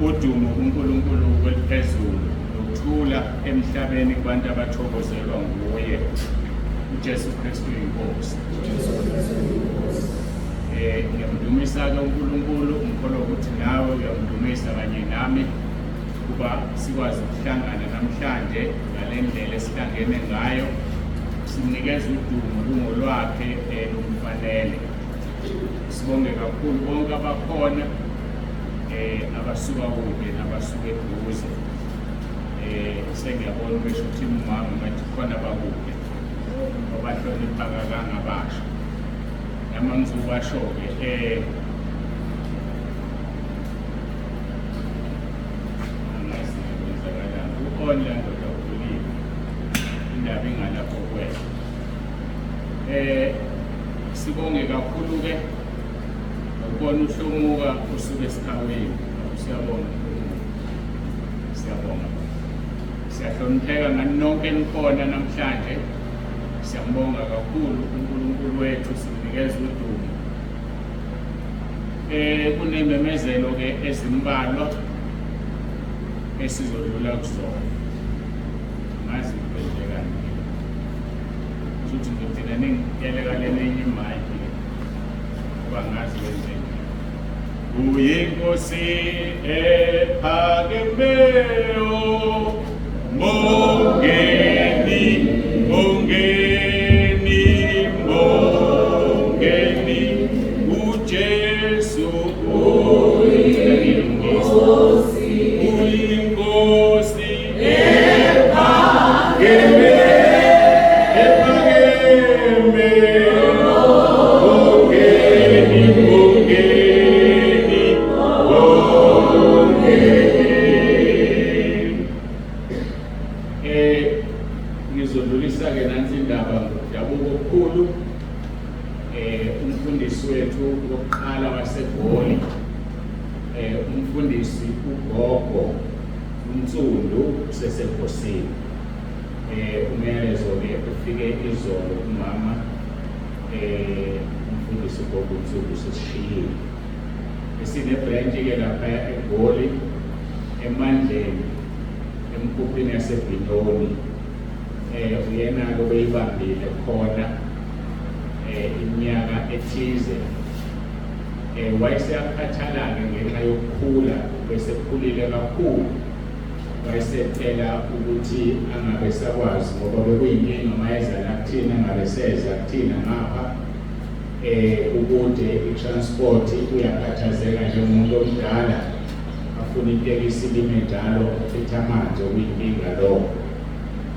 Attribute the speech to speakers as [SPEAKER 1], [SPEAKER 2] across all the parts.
[SPEAKER 1] udumo uNkulunkulu weliphezulu nokuthula emhlabeni kubantu abathokozelwa nguye uJesu KRISTU inkosi. Ngiyamdumisa-ke uNkulunkulu, ngikholwa ukuthi nawe uyamdumisa kanye nami kuba sikwazi ukuhlangana namhlanje ngale ndlela esihlangene ngayo, sinikeza udumo lungolwakhe lumfanele. Sibonge kakhulu bonke abakhona abasuka kude nabasuka eduze. Sengiyabona besho ukuthi umama ngathi khona bakude abahloniphaka kangabasho. Nami ngizobasho-ke angazi kwenzakalani u-online ndoda ukhulile indaba ingalapho kwena. Sibonge kakhulu-ke ukubona uhlomuka usuke esikhaweni. Siyabonga, siyabonga, siyahlonipheka ngani nonke nikhona namhlanje. Siyambonga kakhulu uNkulunkulu wethu, simnikeza udumo. Kunememezelo-ke ezimbalwa esizodlula kuzona. Ngazi kwenzekani ukuthi ngidina ningiyelekale nenye imali ngoba ngazi kwenzekani. UYINKOSI ephakemeyo, mbongeni, mbongeni, mbongeni, uJesu UYINKOSI, UYINKOSI ephakemeyo, ngizodlulisa-ke nansi indaba ngokudabuka okukhulu. Umfundisi wethu wokuqala waseGoli, umfundisi uGogo uNsundu useseNkosini. Umyalezo-ke ufike izolo umama umfundisi uGogo uNsundu usesishiyile. Sinebranch-ke lapha eGoli, eMandleni, emkhuphini yaseBinoni. Uyena-ke obeyibambile khona iminyaka ethize. Wayeseyakhathala-ke ngenxa yokukhula, besekhulile kakhulu. Wayesethela ukuthi angabe sakwazi ngoba bekuyinkinga mayezala kuthina, angabe seza kuthina ngapha. Ukude i-transport uyakhathazeka njengomuntu omdala, afuna itekisi lime njalo, afitha amanzi okuyinkinga lokho.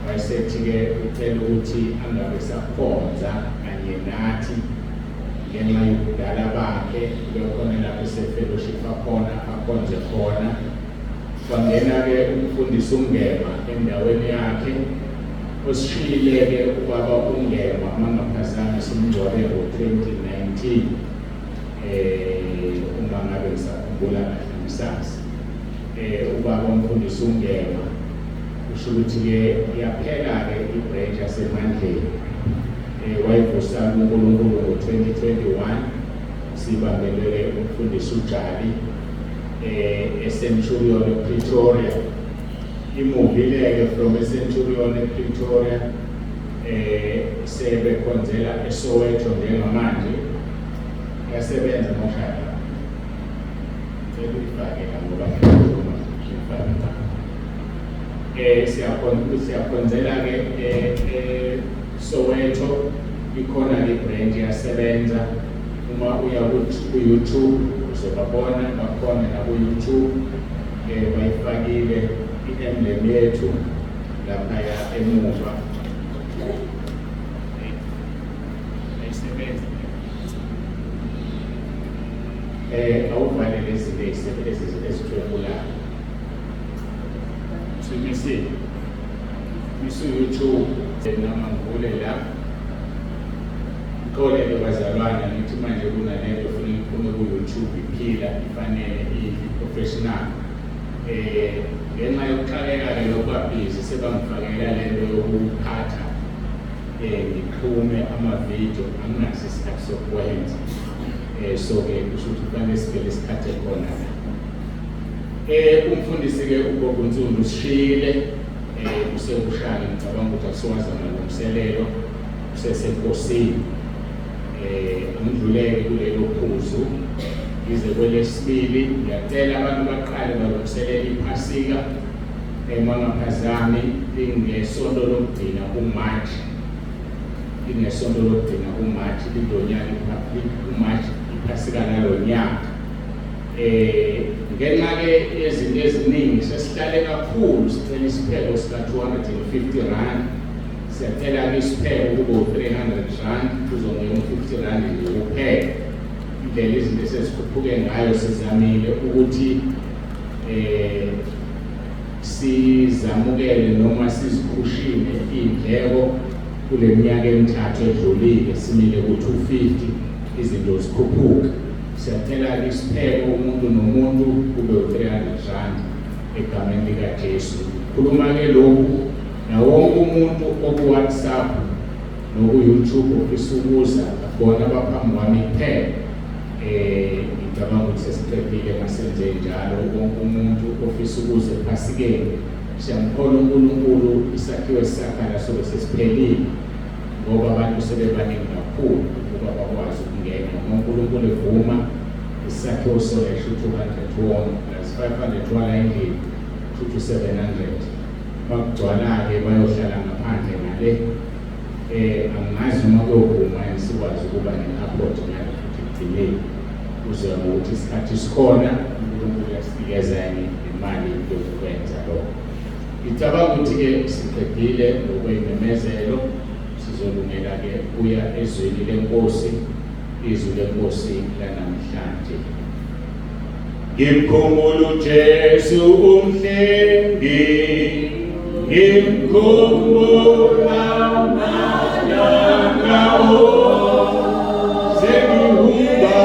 [SPEAKER 1] Wayesethi-ke ucela ukuthi angabe sakhonza kanye nathi ngenxa yobudala bakhe. Bekhona lapho esefellowship akhona akhonze khona. Kwangena-ke umfundisi uNgema endaweni yakhe, osishiyile-ke ubaba uNgema mangaphazami simngcwabe ngo-2019. Uma ngabe ngisakhumbula kahle ngisazi. Ubaba umfundisi uNgema usho ukuthi-ke yaphela-ke ibranch yaseMandleni. Wayivusa uNkulunkulu ngo-2021, sibambelele umfundisi uJali eCenturion ePretoria. Imuvile-ke from eCenturion ePretoria sebekhonzela eSoweto njengamanje. Yasebenza ngoshaka selifake ngoba siyakhonzela-ke Soweto, ikhona ibranch yasebenza. Uma uya ku-YouTube uzobabona bakhona naku-YouTube. Bayifakile i-emblem yethu laphaya emuva. Ayisebenzi. awuvale lezi ezithwebulayo. Misu YouTube noma ngivule la ngixolele bazalwana ngithi manje kunalento ufuna iphume ku-YouTube iphila ifanele i-professional. Ngenxa yokuxakeka-ke lokwabhizi sebangifakela lento yokuphatha ngixhume amavidiyo anginaso isikhathi sokwenza. So-ke kusho ukuthi kufanele sivele isikhathi ekhona la. Umfundisi-ke uBobo Nsundu usishiyile usekushaya ngicabanga ukuthi akusiwazi amalungiselelo usesenkosini. Angidluleke kulelo phuzu ize kwelesibili ngiyacela abantu baqale balungiselele iphasika mangaphazami lingesonto lokugcina kuMarch lidonyana kuMarch iphasika lalonyaka. Ngenxa-ke yezinto eziningi sesihlale kakhulu sicela isiphelo sika-R250. Siyacela-ke isiphelo kube u-R300 kuzongena u-R50 nje kuphela. Indlela izinto esesikhuphuke ngayo sizamile ukuthi sizamukele noma sizikhushile iy'ndleko kule minyaka emithathu edlulile simile ku-250 izinto zikhuphuka. Siyacela-ke isiphelo umuntu nomuntu kube u-R300 egameni likaJesu. Khuluma-ke lokhu na wonke umuntu oku-WhatsApp noku-YouTube ofisa ukuza bona abaphambi kwami kuphela. Ngicabanga ukuthi sesiqedile masenze njalo. Wonke umuntu ofisa ukuza ephasikeni siyamkholwa uNkulunkulu isakhiwo esisakhala sobe sesiphelile ngoba abantu sebebaningi kakhulu ukuba bakwazi ukungena. uNkulunkulu evuma isakhiwo solesho 200 wona plus 500 wala endlini 700. Bakugcwala-ke bayohlala ngaphandle ngale. Angazi noma kuyovuma sikwazi ukuba ne-airport ngale futhi kugcinile kuze ukuthi isikhathi sikhona uNkulunkulu uyasinikeza imali yokwenza lokho. Ngicabanga ukuthi-ke siqedile ngokwey'memezelo sizolungela-ke kuya ezweni lenkosi, izwi lenkosi lanamhlanje. Ngimkhumbula uJesu umhlengi, ngimkhumbula amalanga sengihuba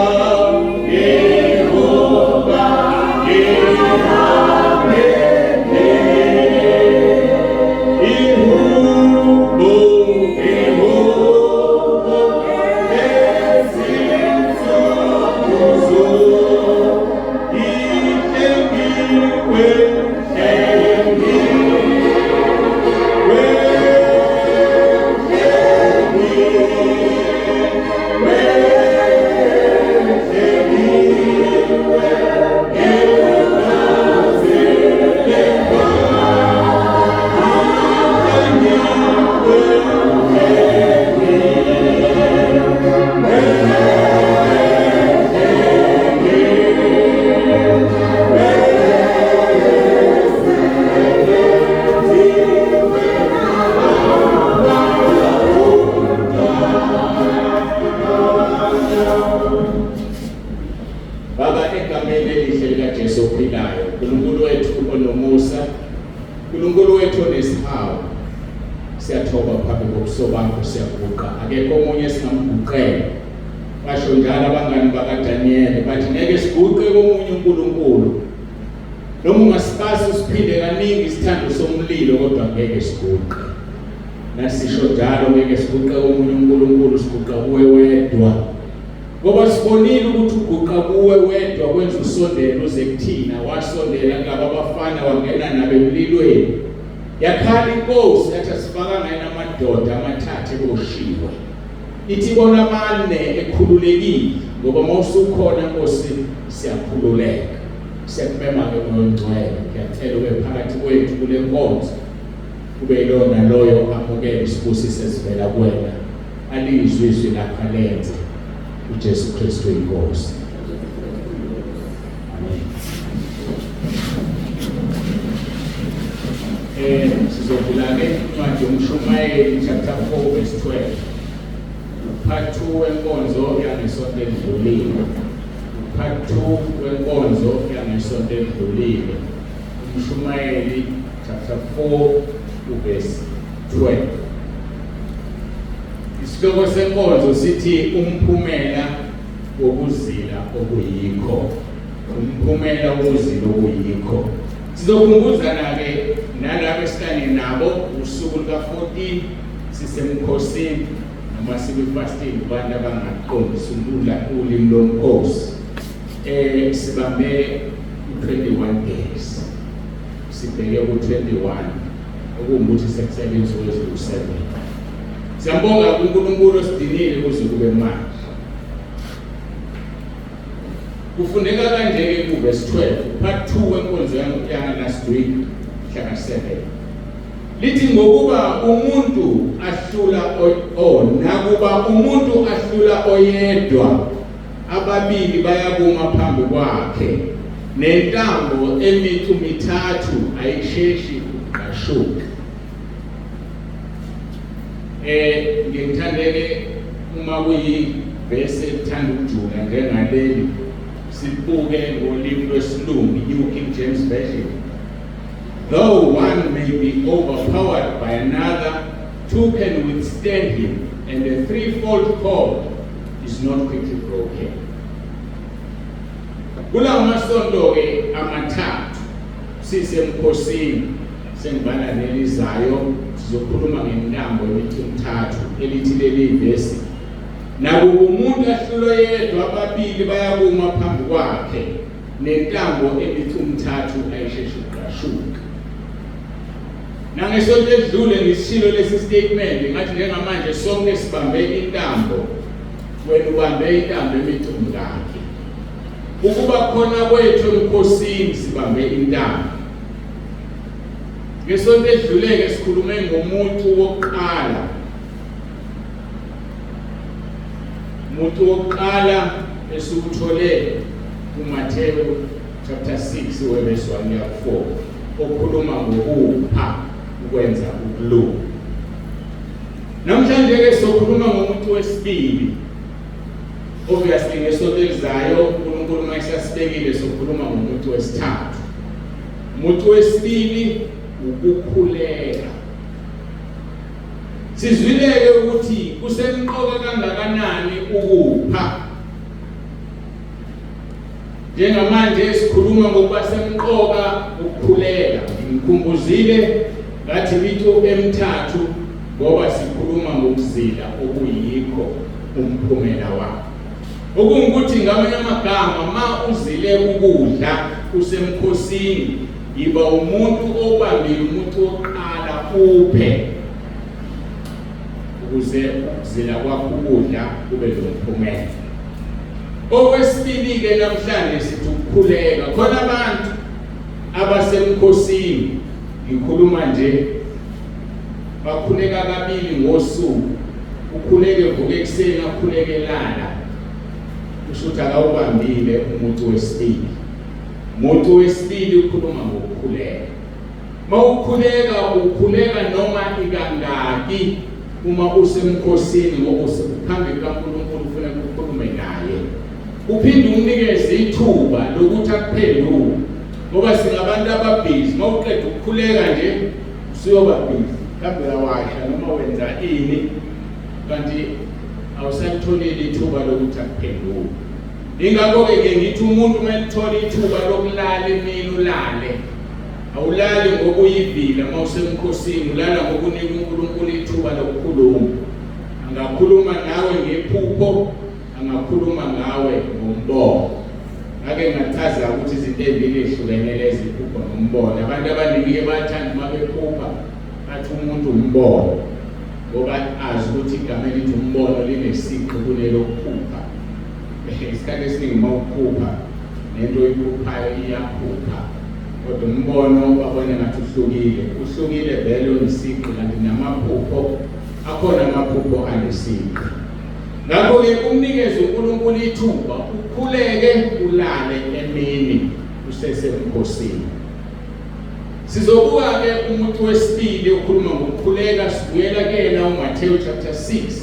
[SPEAKER 1] ithi bona mane ekhululekile ngoba mawusukhona Nkosi siyakhululeka. Siyakumema-ke Moya Ongcwele, ngiyacela ube phakathi kwethu kule nkonzo, kube yilona loyo amukele isibusiso esivela kuwena, alizwe izwi lakho alenze. uJesu Kristu inkosi. Sizovula-ke incwadi yoMshumayeli chapter 4 verse 12. Part 2 wenkonzo yangesonto elidlulile. Part 2 2 wenkonzo yangesonto edlulile, uMshumayeli chapter 4 verse 12. Isihloko senkonzo sithi umphumela wokuzila okuyikho. Umphumela wokuzila okuyikho. Sizokhumbuzana-ke nalabo esihlangene nabo usuku luka-14 sisemkhosini noma sibe-fasting kubantu abangaqondisi ulimi lomkhosi. Sibambe 21 days. Sibheke ku-21 okuwukuthi sekusele insuku eziwu-7. Siyambonga uNkulunkulu osidinile kuze kube manje. Kufundeka kanje-ke ku-verse 12, part 2 wenkonzo last week, hlanga 7. Lithi ngokuba umuntu ahlula nakuba umuntu ahlula oyedwa, ababili bayakuma phambi kwakhe, nentambo mithathu ayisheshi ukugqashuka. Ngithandeke uma kuyivesi ethanda ukujula njengaleli, sibuke ngolimi lwesilungu, New King James Version. Though one may be overpowered by another, two can withstand him, and the threefold cord is not quickly broken. Kula masonto-ke amathathu sisemkhosini sengibala nelizayo sizokhuluma ngentambo emithathu elithi leli vesi. Nakuba umuntu ahlula yedwa, ababili bayakuma phambi kwakhe, nentambo emithathu ayisheshi ukugqashuka. Nangesonto edlule ngisishilo lesi statement ngathi njengamanje sonke sibambe intambo, wena ubambe intambo emithathu. Ukuba khona kwethu emkhosini sibambe intambo. Ngesonto edluleke sikhulume ngomuntu wokuqala. Umuntu wokuqala esikuthole uMathewu chapter 6 verse 1-4 okhuluma ngokupha ukwenza ukulunga. Namhlanje-ke sokhuluma ngomuntu wesibili. Obviously ngesonto elizayo uNkulunkulu mayesasibekile sokhuluma ngomuntu wesithathu. Umuntu wesibili ukukhuleka. Sizwileke ukuthi kusemqoka kangakanani ukupha. Njengamanje sikhuluma ngokuba semqoka ukukhuleka. Ngikhumbuzile ngathi litho emithathu ngoba sikhuluma ngokuzila okuyikho umphumela wakho. Okungukuthi ngamanye amagama ma uzile ukudla usemkhosini yiba umuntu obambile umuntu wokuqala uphe ukuze ukuzila kwakho ukudla kube nomphumela. Okwesibili-ke namhlanje sithi ukukhuleka. Khona abantu abasemkhosini, ngikhuluma nje, bakhuleka kabili ngosuku. Ukhuleke vuka ekuseni, akhuleke lala. Kusho ukuthi akawubambile umuntu wesibili. Umuntu wesibili ukhuluma ngokukhuleka. Ma ukhuleka, ukhuleka noma ikangaki uma usemkhosini ngokuphambi kaNkulunkulu ufuna ukukhuluma naye. Uphinde umnikeze ithuba lokuthi akuphendule. Ngoba singabantu ababhizi, ma uqeda ukukhuleka nje usuyoba busy. Kambe uyawasha noma wenza ini kanti awusalitholile ithuba lokuthi akuphendule. Ingakho-ke ngithi umuntu uma ethola ithuba lokulala emini ulale. Awulali ngokuyivila ma usemkhosini, ulala ngokunika uNkulunkulu ithuba lokukhuluma. Angakhuluma nawe ngephupho, angakhuluma ngawe ngombono. Ngake ngachaza ukuthi izinto ezimbili ezihlukene lezi, iphupho nombono. Abantu abaningi bayathanda uma bephupha bathi umuntu umbono, ngoba azi ukuthi igama elithi umbono linesiqu kunelokuphupha. Isikhathi esiningi uma uphupha nento oyiphuphayo iyaphupha, kodwa umbono babone ngathi uhlukile vele unesiqu, kanti namaphupho akhona amaphupho anesiqu. Ngakho-ke umnikeze uNkulunkulu ithuba ukhuleke ulale emini usesemkhosini. Sizobuka-ke umuntu wesibili okhuluma ngokukhuleka, sibuyela kuyena uMathewu chapter 6.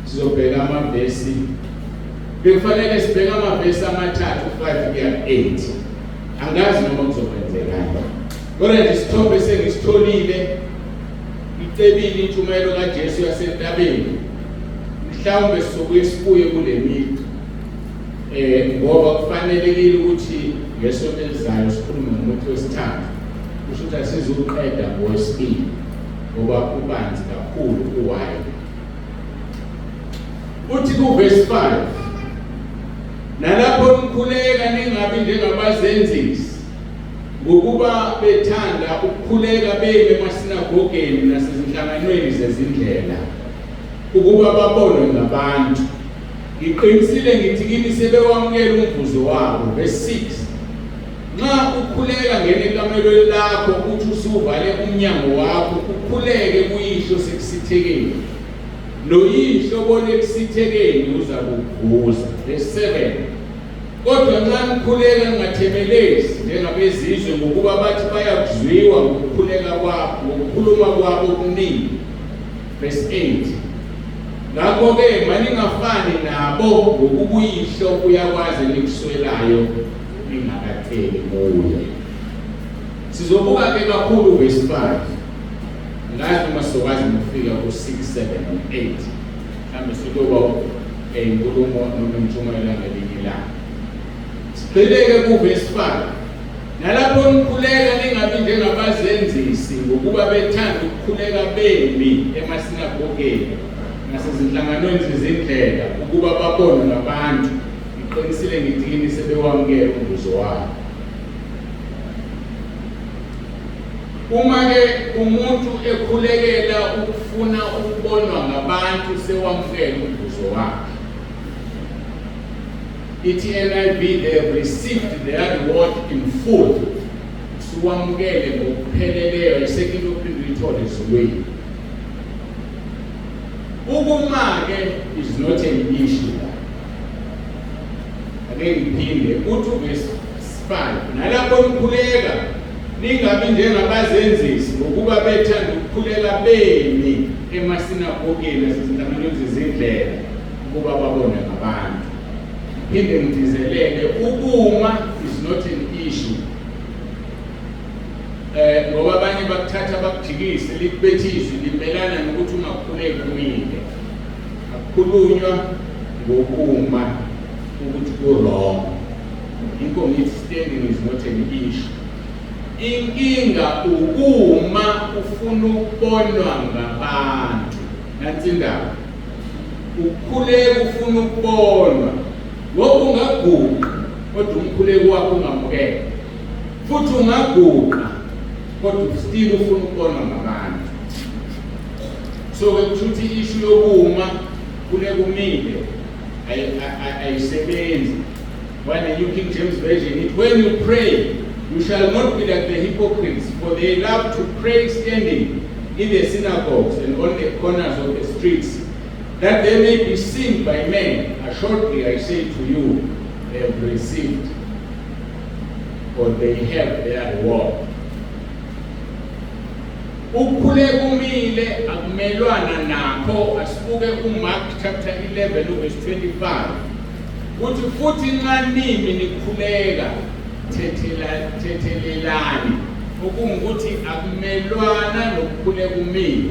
[SPEAKER 1] Sizobheka amavesi bekufanele sibheke amavesi amathathu 5 kuya 8. Angazi noma kuzokwenzekani. Kodwa nje isithombe sengisitholile icebile intshumayelo kaJesu yasentabeni. Mhlawumbe sokuye sibuye kule micu. Ngoba kufanelekile ukuthi ngesonto elizayo sikhulume ngomuntu wesithathu. Kusho ukuthi asizuqeda ngowesibili ngoba kubanzi kakhulu kuwayo. Uthi kuverse 5, nalapho nikhuleka ningabi njengabazenzisi ngokuba bethanda ukukhuleka beme emasinagogeni nasezinhlanganweni zezindlela ukuba babonwe ngabantu. Ngiqinisile ngithi kini sebewamukela umvuzo wabo. Verse 6, nxa ukhuleka ngenekamelweni lakho uthi usuvale umnyango wakho ukhuleke kuyihlo sekusithekeni, noyihlo bone ekusithekeni uzakuvuza. Verse 7, kodwa nxa nikhuleka ningathemelezi njengabezizwe ngokuba bathi bayakuzwiwa ngokukhuleka kwabo ngokukhuluma kwabo okuningi. Verse 8, ngakho-ke maningafani nabo ngokubuyihlo uyakwazi nikuswelayo ningakatheli kuye. Sizobuka-ke kakhulu verse 5. Ngazi noma sizokwazi ukufika ku-6, 7 and 8. Mhlawumbe sizoba inkulumo noma intshumayelo ngelinye ilanga. Sigxileke ku-verse 5. Nalapho nikhuleka ningabi njengabazenzisi ngokuba bethanda ukukhuleka bemi emasinagogeni nasezinhlanganweni zezindlela ukuba babonwe ngabantu. Ngiqinisile ngithi kini sebewamukela umvuzo wabo. Uma-ke umuntu ekhulekela ukufuna ukubonwa ngabantu sewamukela umvuzo wakhe. Ithi NIV, they have received their reward in full. Suwamukele ngokupheleleyo, isekile uphinde uyithole ezulwini. Ukuma-ke is not an issue. Ake ngiphinde uthi verse 5, nalapho nikhuleka ningabi njengabazenzisi ngokuba bethanda ukukhuleka bemi emasinagogeni nasezinhlanganweni zezindlela ukuba babonwe ngabantu. Phinde ngidizelele, ukuma is not an issue. Ngoba abanye bakuthatha bakujikise likubethise limelana nokuthi ungakhuleki kumile. Akukhulunywa ngokuma ukuthi ku-wrong. Inkomo ithi standing is not an issue. Inkinga ukuma ufuna ukubonwa ngabantu. Nansi indaba. Ukukhuleka ufuna ukubonwa. Ngoba ungaguqa kodwa umkhuleko wakho ungamukela. Futhi ungaguqa kodwa still ufuna ukubonwa ngabantu. So-ke kusho ukuthi issue yokuma kunekumile ayisebenzi. When the New King James Version, it when you pray, you shall not be like the hypocrites, for they love to pray standing in the synagogues and on the corners of the streets, that they may be seen by men. Assuredly I say to you, they have received, or they have their reward. Ukukhuleka kumile akumelwana nakho. Asibuke uMark chapter 11 verse 25. Uthi futhi nxa nimi nikhuleka thethelelani, okungukuthi akumelwana nokukhuleka kumile.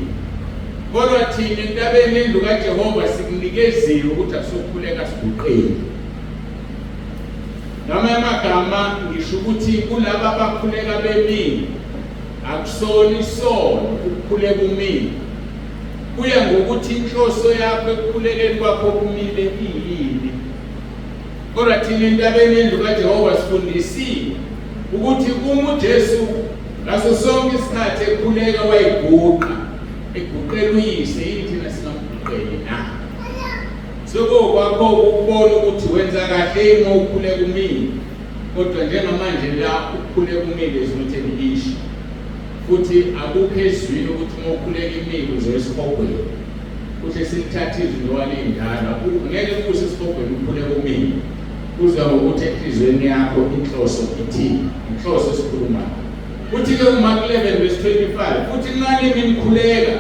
[SPEAKER 1] Kodwa thina entabeni indlu kaJehova sikunikeziwe ukuthi asokhuleka siguqile. Ngamanye amagama ngisho ukuthi kulabo abakhuleka bemile akusona isono ukukhuleka kumile. Kuya ngokuthi inhloso yakho ekukhulekeni kwakho kumile iyini. Kodwa thina entabeni indlu kaJehova sifundisiwe ukuthi uma uJesu ngaso sonke isikhathi ekhuleka wayiguqa, eguqela uyise, yini thina singamguqeli na. Sokwakho ukubona ukuthi wenza kahle uma ukhuleka kumile. Kodwa njengamanje la ukukhuleka kumile is not an issue. Futhi akukho ezwini ukuthi uma ukhuleka imile uzoyesihogweni. Kuhle silithathe izwi lwalindala, ngeke kuse esihogweni ukhuleka kumile. Kuza ngokuthi enhlizweni yakho inhloso ithini, inhloso esikhulumayo. Uthi-ke uMark 11 verse 25, futhi nxa nikhuleka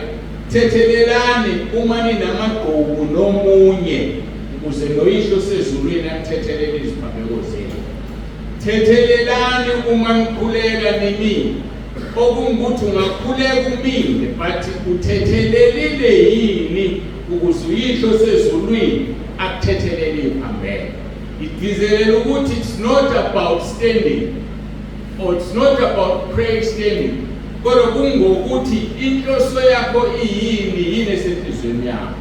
[SPEAKER 1] thethelelani uma ninamagqobu nomunye uze noyihlo sezulwini akuthethelele iziphambeko zenu. Thethelelani uma nikhuleka nimi, okungukuthi ungakhuleka umile, but uthethelelile yini ukuze uyihlo sezulwini akuthethelele iphambeko. Idizelela ukuthi it's not about standing or it's not about prayer standing, kodwa kungokuthi inhloso yakho yini esenhlizweni yakho.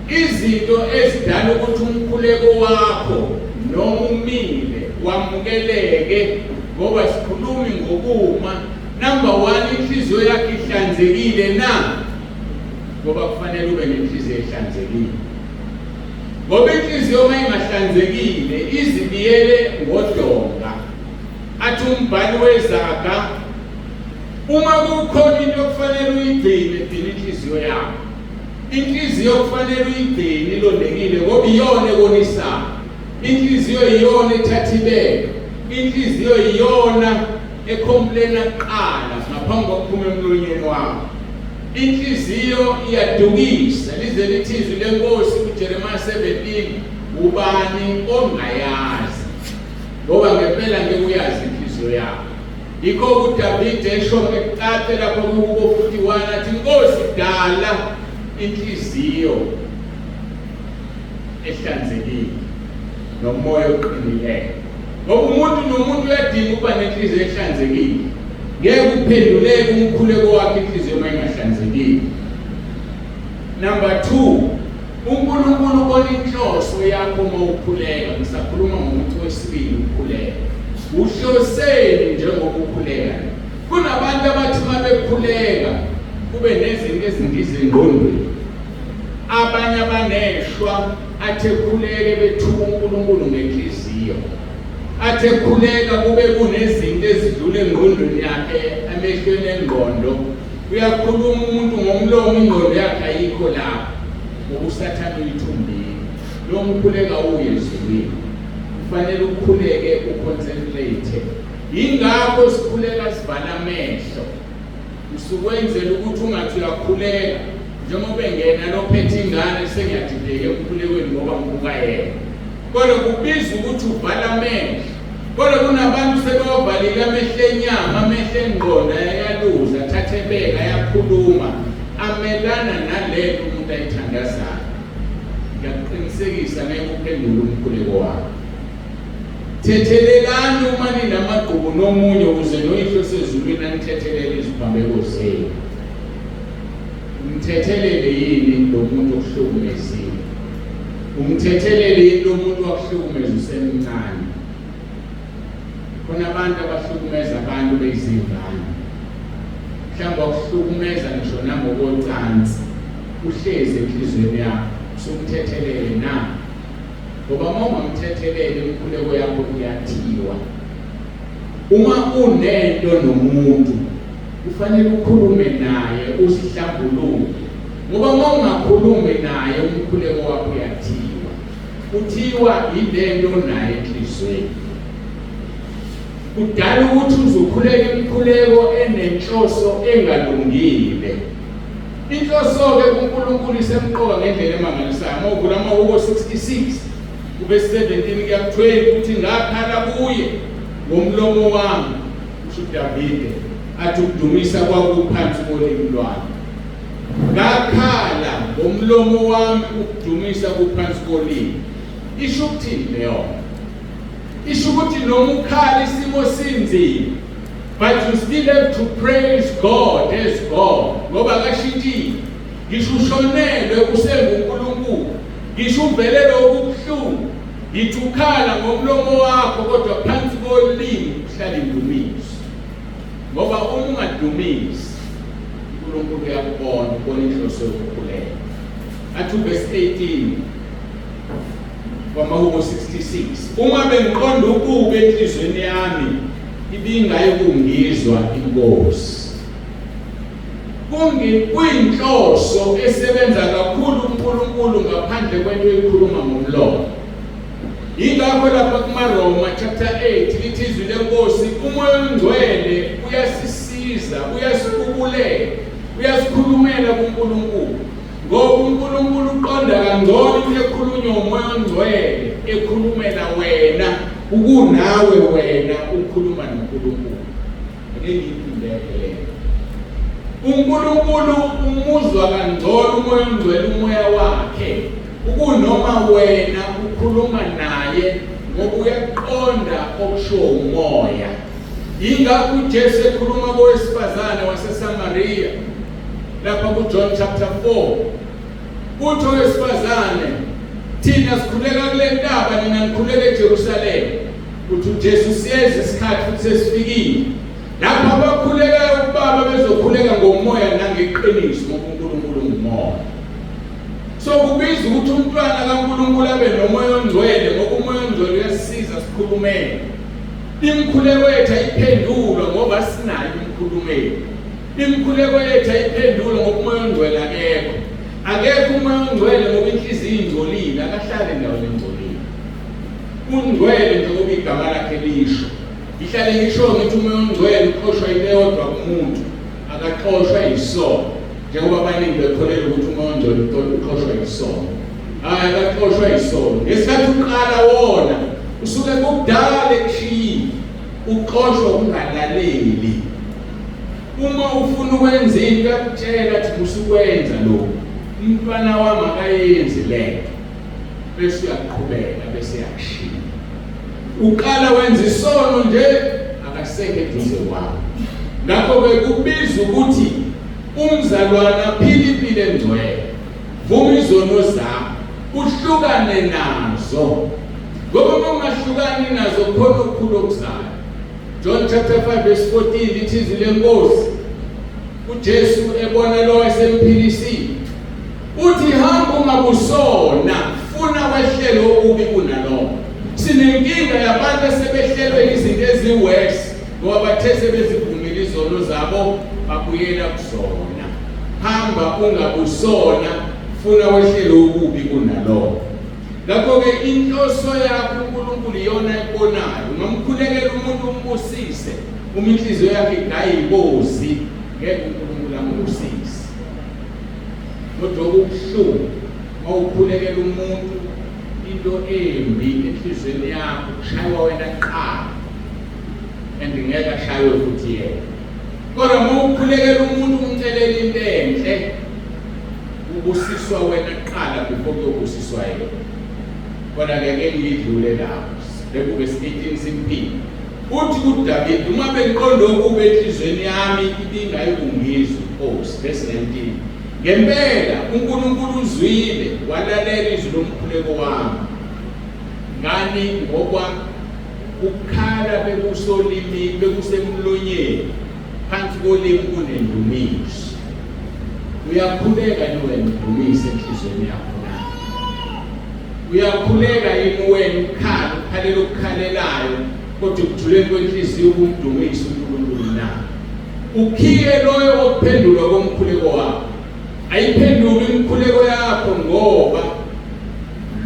[SPEAKER 1] Izinto ezidala ukuthi umkhuleko wakho noma umile wamukeleke ngoba sikhulumi ngokuma. Number 1, inhliziyo yakho ihlanzekile na, ngoba kufanele ube nenhliziyo ehlanzekile. Ngoba inhliziyo mayingahlanzekile izibiyele ngodonga. Athi umbhali wezaga, uma kukhona into okufanele uyigcine inhliziyo yakho, inhliziyo kufanele uyigcine ilondekile ngoba iyona ebonisayo. Inhliziyo iyona ethatha ibele. Inhliziyo iyona ecomplaina kuqala ngaphambi kokuphuma emlonyeni wakho. Inhliziyo iyadukisa, lize lithi izwi lenkosi kuJeremiah 17, ubani ongayazi, ngoba ngempela ngeke uyazi inhliziyo yakho. Yikho uDavid esho ngeqathe lapho kubo 51 athi inkosi dala inhliziyo ehlanzekile nomoya oqinileyo. Ngoba umuntu nomuntu uyadinga ukuba nenhliziyo ehlanzekile. Ngeke uphenduleke umkhuleko wakhe inhliziyo mayingahlanzekile. Number 2, uNkulunkulu ubona inhloso yakho uma ukhuleka. Ngisakhuluma ngomuntu wesibili ukukhuleka. Uhloseni njengoba ukhuleka. Kunabantu abathi uma bekhuleka kube nezinto ezingiza engqondweni. Abanye abaneshwa athe khuleke bethuka uNkulunkulu ngenhliziyo. Athe khuleka kube kunezinto ezidlula engqondweni yakhe emehlweni engqondo. Uyakhuluma umuntu ngomlomo ingqondo yakhe ayikho lapho. Ngokusathana uyithumbile. Lo mkhuleka uyezwini. Kufanele ukhuleke uconcentrate. Ingakho sikhuleka sivala amehlo. Usukwenzela ukuthi ungathi uyakhuleka njengoba engena lophethe ingane sengiyadideke emkhulekweni ngoba ngibuka yena. Kodwa kubiza ukuthi uvala amehlo. Kodwa kunabantu sebavalile amehlo enyama, amehlo engqondo ayaluza, athathe ebeka ayakhuluma, amelana nalento umuntu ayithandazayo. Ngiyaqinisekisa ngeke uphendule umkhuleko wakho. Thethelelani uma ninamagqubu nomunye ukuze noyihlo sezulwini anithethelele iziphambeko zenu. Umthethelele yini lo muntu okuhlukumezile? Umthethelele yini lo muntu okuhlukumeza usemncane? Khona abantu abahlukumeza abantu beyizingane. Mhlawumbe ukuhlukumeza ngisho nangokocansi. Uhlezi enhlizweni yakho, usumthethelele na. Ngoba uma ungamthethelele umkhuleko yakho uyathiwa. Uma unento nomuntu kufanele ukhulume naye usihlambuluke. Ngoba uma ungakhulumi naye umkhuleko wakho uyathiwa. Uthiwa yilento naye enhlizweni. Kudala ukuthi uzokhuleka imikhuleko enenhloso engalungile. Inhloso-ke kuNkulunkulu isemqoka ngendlela emangalisayo. Uma uvula amahubo 66 kube 17 kuya 20 uthi ngakhala kuye ngomlomo wami, usho uDavide, athi ukudumisa kwakuphansi kolimi lwami. Ngakhala ngomlomo wami ukudumisa kuphansi kolimi. Isho ukuthini leyo? Isho ukuthi noma ukhala isimo sinzima, but you still have to praise God as God. Ngoba akashintshi. Ngisho ushonelwe kusenguNkulunkulu. Ngisho uvelelwe okubuhlungu. Yithi ukhala ngomlomo wakho kodwa phansi kolimi uhlala indumiso. Ngoba uma ungadumisi uNkulunkulu uyakubona, ubona inhloso yokukhuleka. Athi verse 18 kwamahubo 66, uma bengiqonda ukuba enhlizweni yami ibingayi kungizwa inkosi. Kuyinhloso esebenza kakhulu uNkulunkulu ngaphandle kwento eyikhuluma ngomlomo. Ingakho lapha kumaRoma chapter 8 lithi izwi lenkosi umoya ongcwele uyasisiza uyasisiza, uyasibubulela, uyasikhulumela kuNkulunkulu. Ngoba uNkulunkulu uqonda kangcono ekhulunywa umoya ongcwele ekhulumela wena, ukunawe wena ukhuluma noNkulunkulu. Ngeke uNkulunkulu umuzwa kangcono umoya ongcwele umoya wakhe, ukunoma wena ukhuluma naye ngoba uyaqonda okusho umoya. Ingakho uJesu ekhuluma kowesifazane waseSamariya lapha kuJohn chapter 4, uthi owesifazane, thina sikhuleka kule ntaba, nina nikhuleka eJerusalema. Uthi uJesu siyeza isikhathi futhi sesifikile lapha abakhulekayo uBaba bezokhuleka ngomoya nangeqiniso ngoba uNkulunkulu ngumoya. So kubiza ukuthi umntwana kaNkulunkulu abe nomoya ongcwele ngoba umoya ongcwele uyasisiza sikhulumele. Imikhuleko yethu ayiphendulwa ngoba sinayo umkhulumeli. Imikhuleko yethu ayiphendulwa ngoba umoya ongcwele akekho. Akekho umoya ongcwele ngoba inhliziyo ingcolile, akahlali endaweni engcolile. Ungcwele njengoba igama lakhe lisho. Ihlale ngisho ngithi umoya ongcwele uqoshwa yedwa kumuntu, akaxoshwa yisono. Njengoba abaningi bekholelwa ukuthi umoya ongcwele uqoshwa yisono. Hayi, akaxoshwa yisono. Ngesikhathi uqala wona usuke kudala ekushiyile, uqoshwa ungalaleli. Uma ufuna ukwenza into yakutshela ukuthi usukwenza lokho, umntwana wami akayenzi lento, bese uyaqhubeka bese yakushiya. Uqala wenza isono nje akasekho eduze kwakho. Ngakho-ke kubiza ukuthi umzalwana philipile engcwele, vuma izono zakho, uhlukane nazo. Ngoba uma ungahlukani nazo khona ukukhulu okuzayo. John chapter 5 verse 14 lithi izwi lenkosi uJesu ebona lo esemphilisile, uthi hamba ungabusona, funa wehlelo okubi kunalo. Sinenkinga yabantu asebehlelwe izinto eziwesi ngoba bathe sebezivumile izono zabo babuyela kusona. Hamba ungabusona, funa wehlelo okubi kunalo. Ngakho-ke inhloso yakho uNkulunkulu iyona ebonayo. Ungamkhulekela umuntu umbusise, uma inhliziyo yakhe ingayimbozi, ngeke uNkulunkulu ambusise. Kodwa okubuhlungu uma ukhulekela umuntu into embi enhliziyweni yakho, kushaywa wena kuqala, and ngeke ashaywe futhi yena. Kodwa uma ukhulekela umuntu umcelela into enhle, ubusiswa wena kuqala before kuyobusiswa yena. Kodwa ngeke ngidlule lapho. Lebuke verse 18 simphile. Uthi kuDavid, uma bengiqonda okubi enhliziyweni yami ibingayikungizwa inkosi. Verse 19. Ngempela uNkulunkulu uzwile walalela izwi lomkhuleko wami. Ngani ngoba ukukhala bekusolimi bekusemlonyeni, phansi kolimi kunendumiso. Uyakhuleka niwe ndumise enhliziyweni yakho. Uyakhuleka yini wena ukhala, ukhalela okukhalelayo, kodwa ukujuleni kwenhliziyo ukumdumisa uNkulunkulu na? Ukhiye loyo okuphendulwa komkhuleko wakho. Ayiphendule imikhuleko yakho ngoba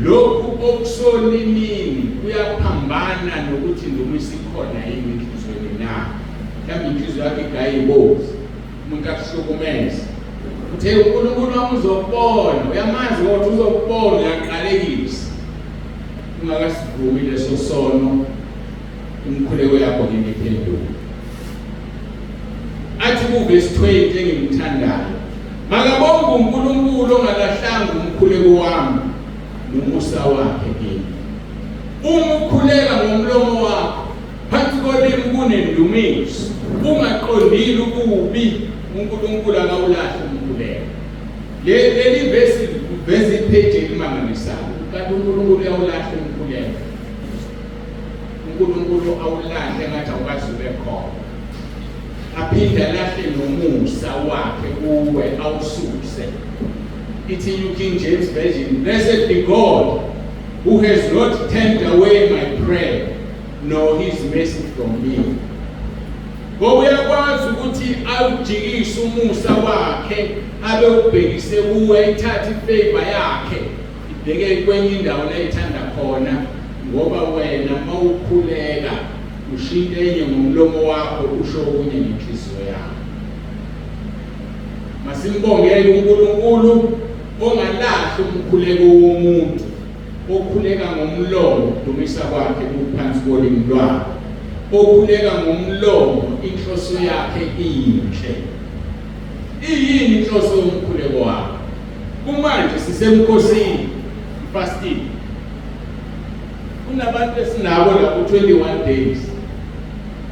[SPEAKER 1] lokhu okusolimini kuyaphambana nokuthi indumisa ikhona yini enhliziyweni na. Mhlawumbe inhliziyo yakho igayibozi, umuntu akuhlukumeza. Uthe uNkulunkulu wami uzobona, uyamazi ukuthi uzobona, uyaqalekisa. Ungakasivumi leso sono, umkhuleko yakho ngiphendule. Athi kuverse 20 engimthandayo, makabonge uNkulunkulu ongalahlanga umkhuleko wami nomusa wakhe kimi. Uma ukhuleka ngomlomo wakho, phansi kolimi kunendumiso, ungaqondile ukubi, uNkulunkulu akawulahli umkhuleko. Leli verse iphethe elimangalisayo. Kanti uNkulunkulu uyawulahla umkhuleko. uNkulunkulu awulahle ngathi awukazi ube khona. Aphinde alahle nomusa wakhe kuwe awususe. Ithi King James Version, blessed be God who has not turned away my prayer nor his mercy from me. Ngoba uyakwazi ukuthi awujikise umusa wakhe abe ubhekise kuwe, ethathe ifavor yakhe ibheke kwenye indawo la ethanda khona, ngoba wena mawukhuleka ushinte enye ngomlomo wakho usho okunye ngenhliziyo yakho. Masimbongele uNkulunkulu ongalahli umkhuleko womuntu, okhuleka ngomlomo dumisa kwakhe kuphansi kolimi lwakhe, okhuleka ngomlomo inhloso yakhe inhle. Iyini inhloso yomkhuleko wakhe? Kumanje sisemkhosini fasting. Kunabantu esinabo lapho 21 days.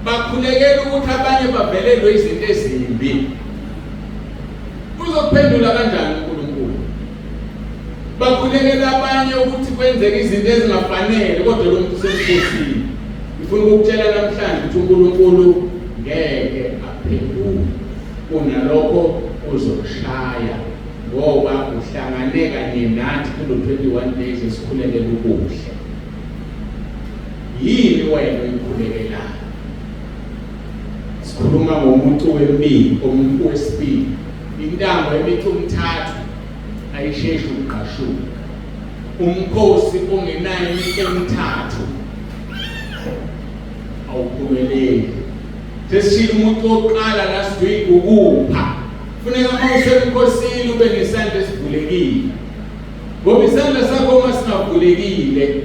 [SPEAKER 1] Bakhulekela ukuthi abanye bavelelwe izinto ezimbi. Uzophendula kanjani uNkulunkulu? Bakhulekela abanye ukuthi kwenzeke izinto ezingafanele kodwa lo muntu usemkhosini. Ngifuna ukukutshela namhlanje ukuthi uNkulunkulu ngeke aphendule. Kunalokho uzokushaya ngoba uhlangane kanye nathi kulo 21 days esikhulekela ukuhle. Yini wena oyikhulekelayo? Sikhuluma ngomuntu wemibili, omuntu wesibili. Intambo emithi umthathu ayisheshi ukuqashuka. Umkhosi ongenayo imithi emithathu awuphumeleli. Sesishilo umuntu oqala lasithi ukupha. Kufuneka uma usemkhosini ube nesandla esivulekile. Ngoba isandla sakho uma singavulekile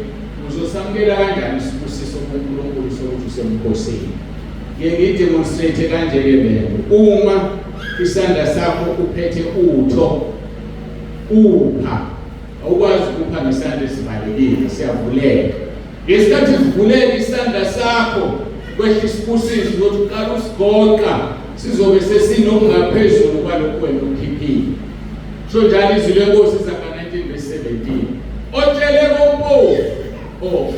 [SPEAKER 1] uzosamukela kanjani isibusiso kuNkulunkulu sokuthi usemkhosini? Ngeke ngidemonstrate kanje ke lento. Uma isandla sakho uphethe utho upha, awukwazi ukupha ngesandla esivalekile, siyavuleka. Ngesikhathi sivuleka isandla sakho kwehla isibusiso ukuthi uqala usigoqa sizobe sesinokungaphezulu kwalokho wena ukhiphile. So njalo izwi lenkosi izaga 19:17. Otshele kompofu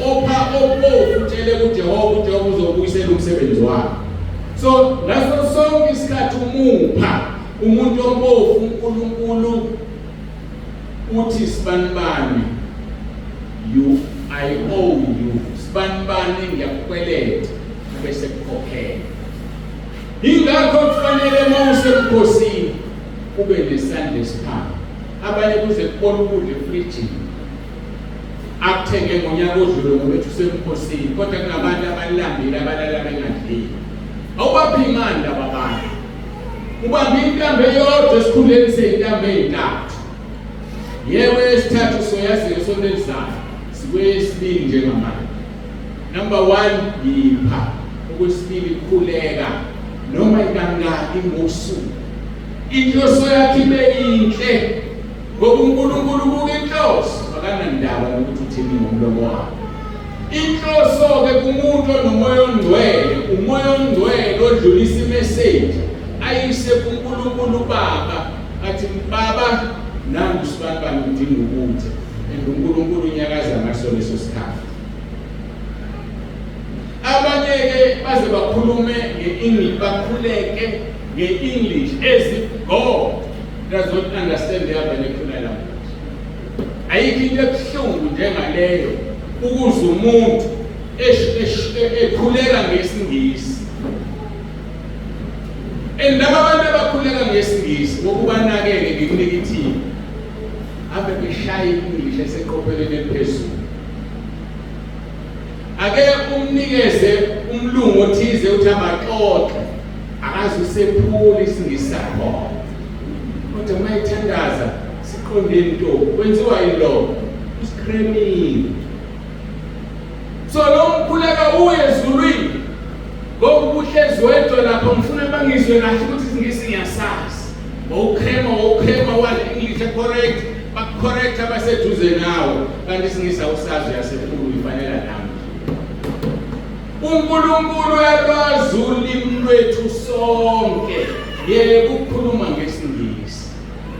[SPEAKER 1] opha opofu utshele kuJehova, uJehova uzobuyisela umsebenzi wakhe. So ngaso sonke isikhathi umupha umuntu ompofu uNkulunkulu uthi sibanibani, I owe you, sibanibani ngiyakukweleta bese kukhokhela. Ingakho kufanele uma usemkhosini ube nesandla esiphansi. Abanye kuze kubona ukudla efrijini akuthenge ngonyaka odlule ngoba usemkhosini, kodwa kunabantu abalambile abalala bengadlile. Awubaphi imanda babantu. Ubambe intambo eyodwa esikhundleni seyintambo ezintathu. Yebo esithathu soyazi esonto elizayo sikwesibili njengamanje. Number 1 yipha, okwesibili khuleka noma ikangaki ngosuku. Inhloso yakhe ibe inhle ngoba uNkulunkulu buka inhloso akanandaba nokuthi uthini ngomlomo wakhe. Inhloso ke kumuntu onomoya ongcwele, umoya ongcwele odlulisa imessage ayise kuNkulunkulu Baba athi Baba nangu sibanibani udinga ukuthi uNkulunkulu unyakaza ngaso leso sikhathi. Abanye ke baze bakhulume ngeEnglish, bakhuleke ngeEnglish as if God does not understand their vernacular language. Ayikho into ebuhlungu njengaleyo ukuze umuntu ekhuleka ngeSingisi. Laba abantu abakhuleka ngeSingisi ngokubanakeke ngikunika ithini abe beshaya iEnglish eseqophelweni eliphezulu. Ake umnikeze umlungu othize uthi abaxoxe akazi usephula iSingisi sakho. Kodwa mayithandaza siqonde into kwenziwa yilo screaming. So lo mkhuleka uye ezulwini ngoba ubuhlezi wedwa lapho ngifuna bangizwe kahle ukuthi iSingisi ngiyasazi. Ukhema wale English correct, bacorrect abaseduze nawe kanti iSingisi awusazi yasephula ifanele nami. uNkulunkulu uyalwazi ulimi lwethu sonke. Yebo ukukhuluma ngeSingisi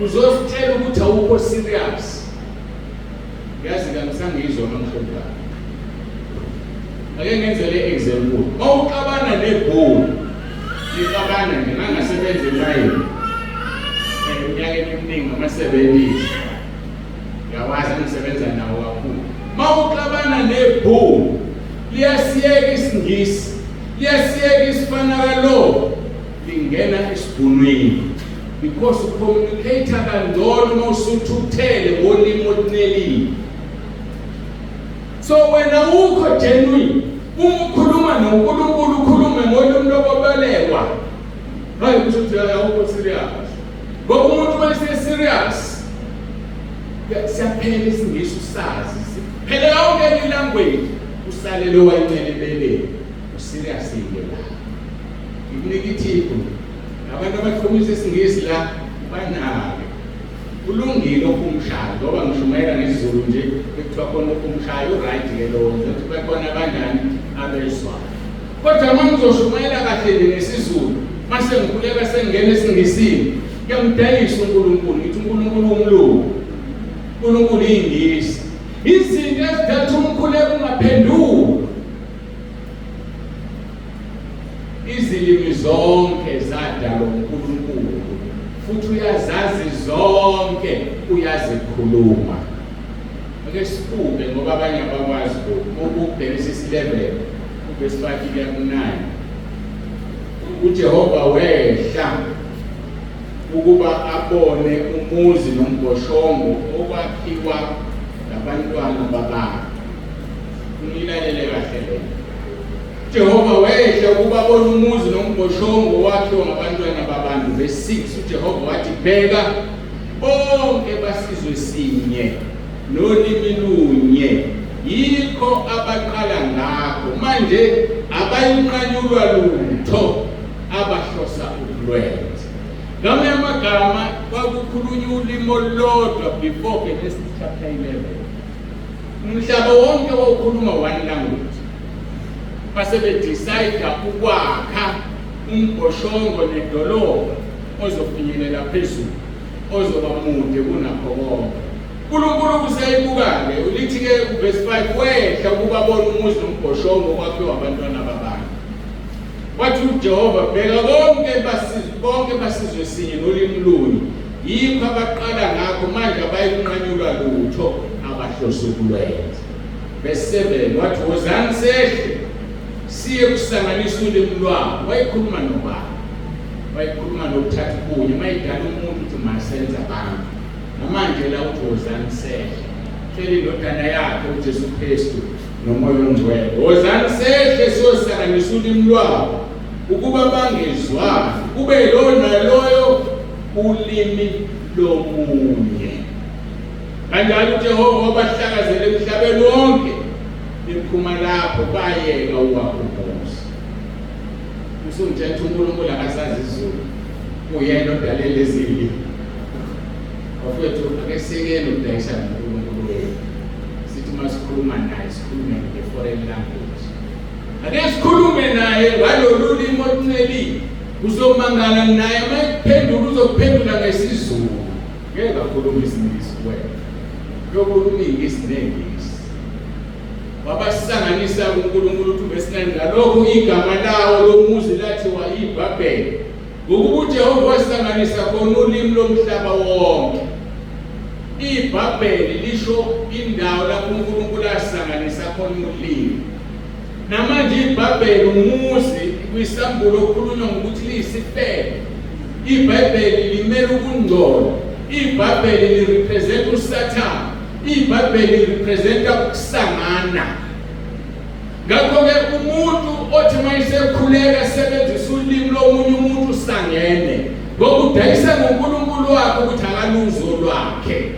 [SPEAKER 1] uzositshela ukuthi awukho serious. Yazi kangisangizwa namhlanje. Ake ngenze le example. Mawuxabana nebhulu, nixabana ngingasebenza elayini. Unyakeni eminingi ama-70s. Yawazi ngisebenza nawo kakhulu. Mawuxabana nebhulu, liyasiyeka iSingisi, liyasiyeka isifanakalo, lingena esibhunwini. Because ucommunicate kangcono uma usuthuthele ngolimi olunelile. So wena ukho genuine, ukhuluma noNkulunkulu ukhulume ngolimi lokubalekwa. Hayi ukuthi awukho serious. ngoba umuntu wese serious siyaphela isingisi usazi phela yonke ilanguage usale lo wayinele belele userious ingela negative abantu abakhulumisa isingisi la banake kulungile okumshaya ngoba ngishumayela ngesizulu nje ekuthiwa khona okumshaya right ke lo ukuthi bekhona abangani abezwayo kodwa uma ngizoshumayela kahle ngesizulu mase ngikhuleka sengena esingisini kuyamdayisa uNkulunkulu ngithi uNkulunkulu umlungu uNkulunkulu ingisi izinto ezidatha umkhuleko ungaphenduka izilimi zonke zadalwa uNkulunkulu futhi uyazazi zonke uyazikhuluma ake sibuke ngoba abanye abakwazi ukubhekisa 11 verse 5 kuya ku9 uJehova wehla ukuba abone umuzi nomboshongo okwakhiwa ngabantwana babantu unilalele kahle le Jehova wehla ukuba abone umuzi nomboshongo wakhiwa ngabantwana babantu verse 6 uJehova wathi bheka bonke basizwe sinye nolimi lunye yikho abaqala ngakho manje abayinqanyulwa lutho abahlosa ukulwenza ngamanye amagama kwakukhulunywa ulimi olulodwa before Genesis chapter 11 umhlaba wonke wawukhuluma one language base decide ukwakha umbhoshongo nedolobha ozofinyelela phezulu ozoba mude kunakho konke uNkulunkulu kuseyibuka-ke ulithi-ke verse 5 wehla ukuba abone umuzi nombhoshongo kwakhiwa abantwana babantu wathi uJehova bheka bonke basizwe sinye nolimi lunye yikho abaqala ngakho manje abayinqanyulwa lutho abahlosa ukulwenza verse 7 wathi wozani sehle siye kusanganisa ulimi lwabo wayikhuluma nobani wayikhuluma nokuthatha kunye mayidala umuntu ukuthi masenza abantu namanje la uthi wozani sehle tshela indodana yakhe uJesu Kristu nomoya ongcwele wozani sehle siyosanganisa ulimi lwabo ukuba bangezwani kube lona loyo ulimi lomunye kanjalo uJehova wabahlakazela emhlabeni wonke bephuma lapho bayeka uwakhumbuza usumthetho uNkulunkulu akasazi izulu uyena odale lezili wafethu akesekela ukudayisa uNkulunkulu wethu sithi masikhuluma naye sikhulume nge-foreign language ake sikhulume naye ngalolu limi olunelile uzomangala naye mayiphendula uzokuphendula ngesizulu ngeke akhulume isingisi wena yokhuluma ingisi nengisi wabasisanganisa uNkulunkulu uthi besinani ngalokho igama lawo lomuzi lathiwa iBhabheli ngokuba uJehova wasanganisa khona ulimi lomhlaba wonke iBhabheli lisho indawo lapho uNkulunkulu asanganisa khona ulimi namanje iBhabheli umuzi kwisambulo okukhulunywa ngokuthi liyisifebe iBhabheli limele ukungcola iBhabheli lirepresent uSathane iBhabheli lirepresenta ukusangana ngakho-ke umuntu othi mayisekhuleka sebenzisa ulimi lomunye umuntu usangene ngoba udayisa ngoNkulunkulu wakhe ukuthi akaluzo lwakhe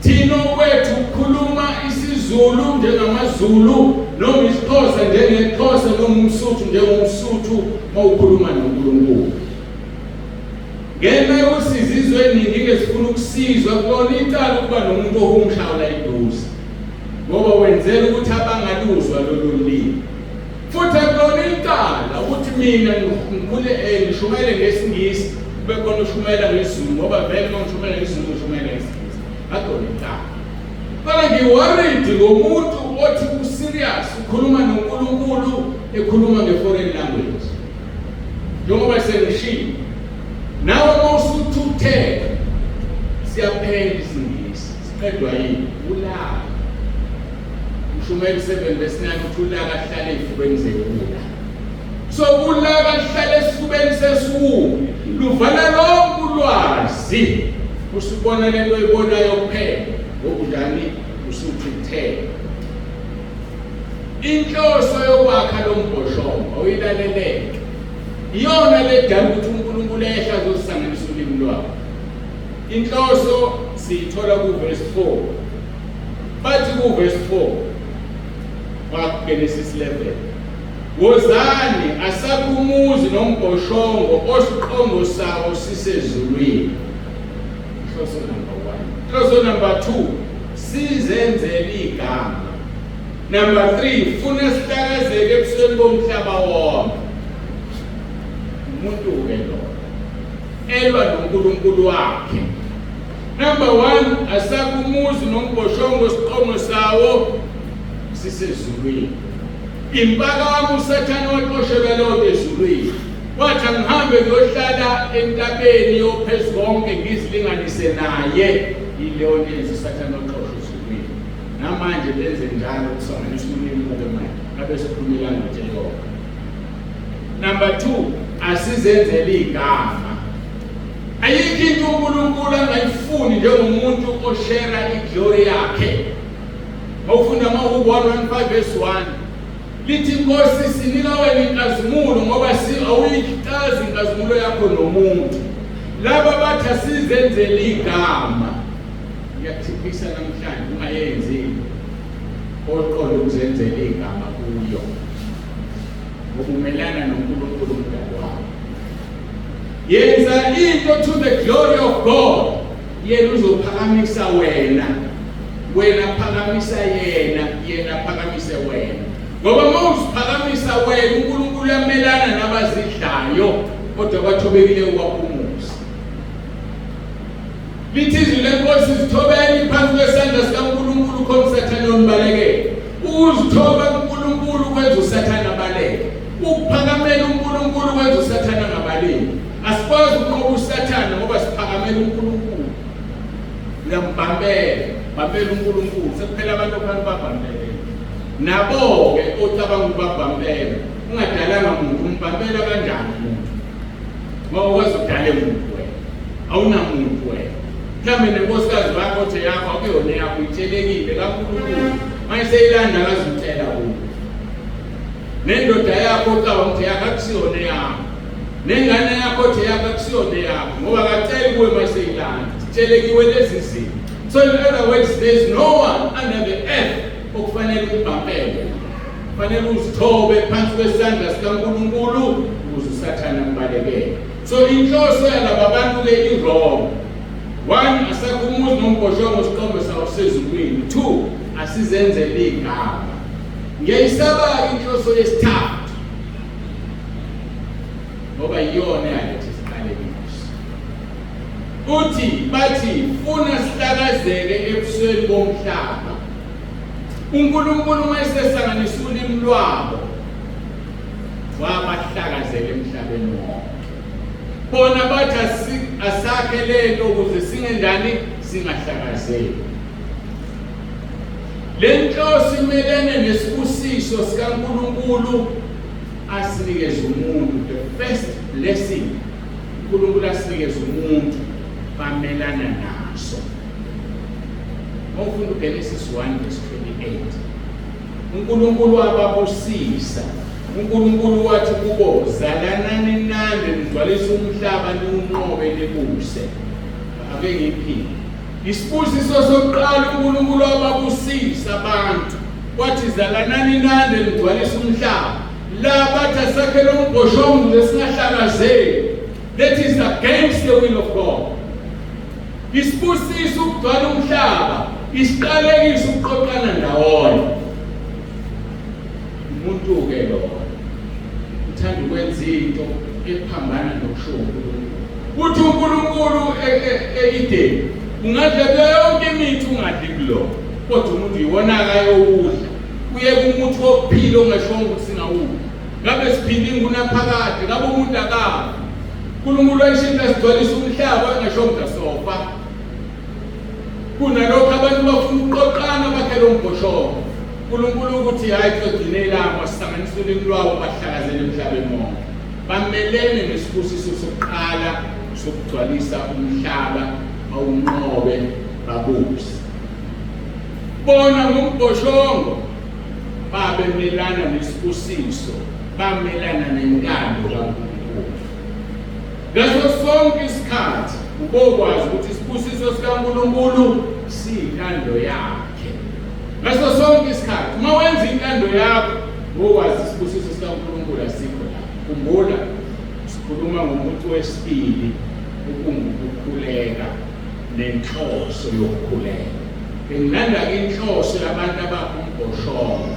[SPEAKER 1] thina wethu ukukhuluma isiZulu njengamaZulu noma isiXhosa njengeXhosa noma umSuthu njengomSuthu mawukhuluma noNkulunkulu ngenxa yokuthi izizwe eningi ngezifuna ukusizwa kulona icala ukuba nomuntu ohumshawula eduze ngoba wenzela ukuthi abangaluzwa lolu limi futhi kulona icala ukuthi mina ngikhule ngishumayele ngesingisi kube khona ushumayela ngesiZulu ngoba vele uma ngishumela ngesiZulu ngishumela ngesingisi akona icala kodwa ngiworried ngomuntu othi userious ukhuluma noNkulunkulu ekhuluma nge-foreign language njengoba sengishilo nawe mawusuthutheka siyaphela isingisi siqedwa yini ulaka uShumeli 7 verse 9 uthi ulaka hlale efubeni zewula so ulaka hlale esifubeni sesiwula luvala lonke ulwazi usubona lento oyibonayo kuphela ngokunjani usuthitheka inhloso yokwakha lo mbhoshongo oyilaleleke iyona le dala ukuthi kaNkulunkulu ehla zosisanganisa ulimi lwabo. Inhloso siyithola ku verse 4. Bathi ku verse 4 wa Genesis 11. Wozani asakhumuzi nombhoshongo osiqongo sawo sisezulwini. Inhloso number 1. Inhloso number 2, sizenzele igama. Number 3, funa sihlakazeke ebusweni bomhlaba wonke. Umuntu ke lo elwa noNkulunkulu wakhe. Number 1, asakhumuzi nombhoshongo osiqongo sawo sisezulwini. Impaka uSathane waqoshelwa lo ezulwini. Wathi ngihambe ngiyohlala entabeni yophezonke ngizilinganise naye. Yileyo lezi uSathane waqoshwa ezulwini. Namanje benze njalo ukusanganisa ulimi lwemali. Ngabe sikhulumela ngoJehova. Number 2, asizenzele igama. Ayikho into uNkulunkulu angayifuni njengomuntu oshera iglory yakhe. Mawufunda maHubo 1:5 verse 1. Lithi Nkosi sinika wena inkazimulo ngoba awuyitazi inkazimulo yakho nomuntu. Laba bathi asizenzele igama. Ngiyakuthibisa namhlanje ungayenzi oqolo ukuzenzela igama kuyo. Ngokumelana noNkulunkulu umdali wakho. Yenza into to the glory of God. Yena uzophakamisa wena. Wena phakamisa yena, yena phakamise wena. Ngoba mawuziphakamisa wena uNkulunkulu uyamelana nabazidlayo kodwa bathobekile uwaphumuza. Lithi izwi leNkosi zithobeni phansi kwesandla sikaNkulunkulu khona uSathane ombalekele. Uzithoba kuNkulunkulu kwenza uSathane abaleke. Ukuphakamela uNkulunkulu kwenza uSathane angabaleki. Asikwazi ukunqoba uSathane ngoba siphakamela uNkulunkulu. Ngiyambambela, bambela uNkulunkulu. Sekuphela abantu babambele. Nabo ke ocabanga ukubambela. Ungadalanga umuntu umbambela kanjani umuntu? Ngoba wazi udale umuntu wena. Awunamuntu wena. Mhlambe nenkosikazi bakho othe yakho akuyona yakho itshelekile kaNkulunkulu. Manje seyilanda akazimtshela kuyo. Nendoda yakho ocabanga ukuthi yakho akusiyona yakho. Nengane yakho othe yakho akusiyona yakho. Ngoba akaceli kuwe manje seyilanda. Itshelekile lezi zinto. So in other words, there is no one under the earth okufanele ukubambele. Kufanele uzithobe phansi kwesandla sikaNkulunkulu ukuze uSathane ambalekele. So inhloso yalaba bantu le i-wrong. 1, asakhumuzi nombhoshongo osiqongo sawo sezulwini. 2, asizenzele igama. Ngiyayisaba inhloso yesithathu. Ngoba iyona yalethe isiqalekiso. Uthi bathi funa sihlakazeke ebusweni bomhlaba. uNkulunkulu mayesesanganisa ulimi lwabo wabahlakazela emhlabeni wonke. Bona bathi asakhe lento ukuze singendani singahlakazeli. Lenhloso imelene nesibusiso sikaNkulunkulu asinikeza umuntu, the first blessing uNkulunkulu asinikeza umuntu bamelana naso. Mawufunda uGenesis 1 verse 28. uNkulunkulu wababusisa. uNkulunkulu wathi kubo zalanani nande nigcwalise umhlaba niwunqobe nebuse. Ake ngiphinde. Isibusiso sokuqala uNkulunkulu wababusisa abantu. Wathi zalanani nande nigcwalise umhlaba. La bathi asakhele umbhoshongo lesingahlakazeli. That is against the will of God. Isibusiso ukugcwala umhlaba. Isiqalekiso ukuqoqana ndawonye. Umuntu ke lo uthanda ukwenza into ephambana nokusho uNkulunkulu. Uthi uNkulunkulu eIdeni ungadla yonke imithi ungadli kulo. Kodwa umuntu yiwona akayokudla. Uye kumuntu wokuphila ongashongo ukuthi singawudla. Ngabe siphinde ingunaphakade, ngabe umuntu akafa. uNkulunkulu ayishintsha sigcwalisa umhlaba angashongo ukuthi asofa. Kunalokho abantu bafuna ukuqoqana bakhele umbhoshongo. uNkulunkulu ukuthi hayi kugcinela amasanganisa ulimi lwabo bahlakazele emhlabeni wonke. Bamelene nesibusiso sokuqala sokugcwalisa umhlaba awunqobe babusi. Bona ngombhoshongo babemelana nesibusiso, bamelana nenkando kaNkulunkulu. ngaso sonke isikhathi ubokwazi ukuthi isibusiso sikaNkulunkulu siyintando yakhe. Ngaso sonke isikhathi uma wenza intando yakho ubokwazi isibusiso sikaNkulunkulu asikho la. Khumbula sikhuluma ngomuntu wesibili ukungukukhuleka nenhloso yokukhuleka. Ngilanda inhloso yabantu abakumbhoshongo.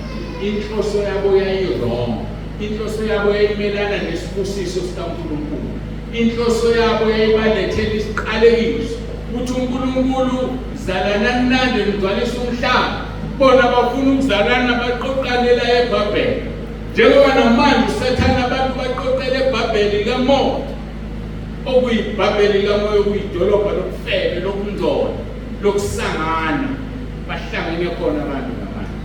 [SPEAKER 1] Inhloso yabo yayirong. Inhloso yabo yayimelana nesibusiso sikaNkulunkulu. Inhloso yabo yayibalethela isiqalekiso ukuthi uNkulunkulu zalana nande ngigcwalisa umhlaba. Bona bafuna ukuzalana baqoqanela eBhabheli. Njengoba namanje uSathane abantu baqoqela eBhabheli kamoya. OkuyiBhabheli kamoya okuyidolobha lokufebe lokunzola lokusangana bahlangene khona abantu ngamanye.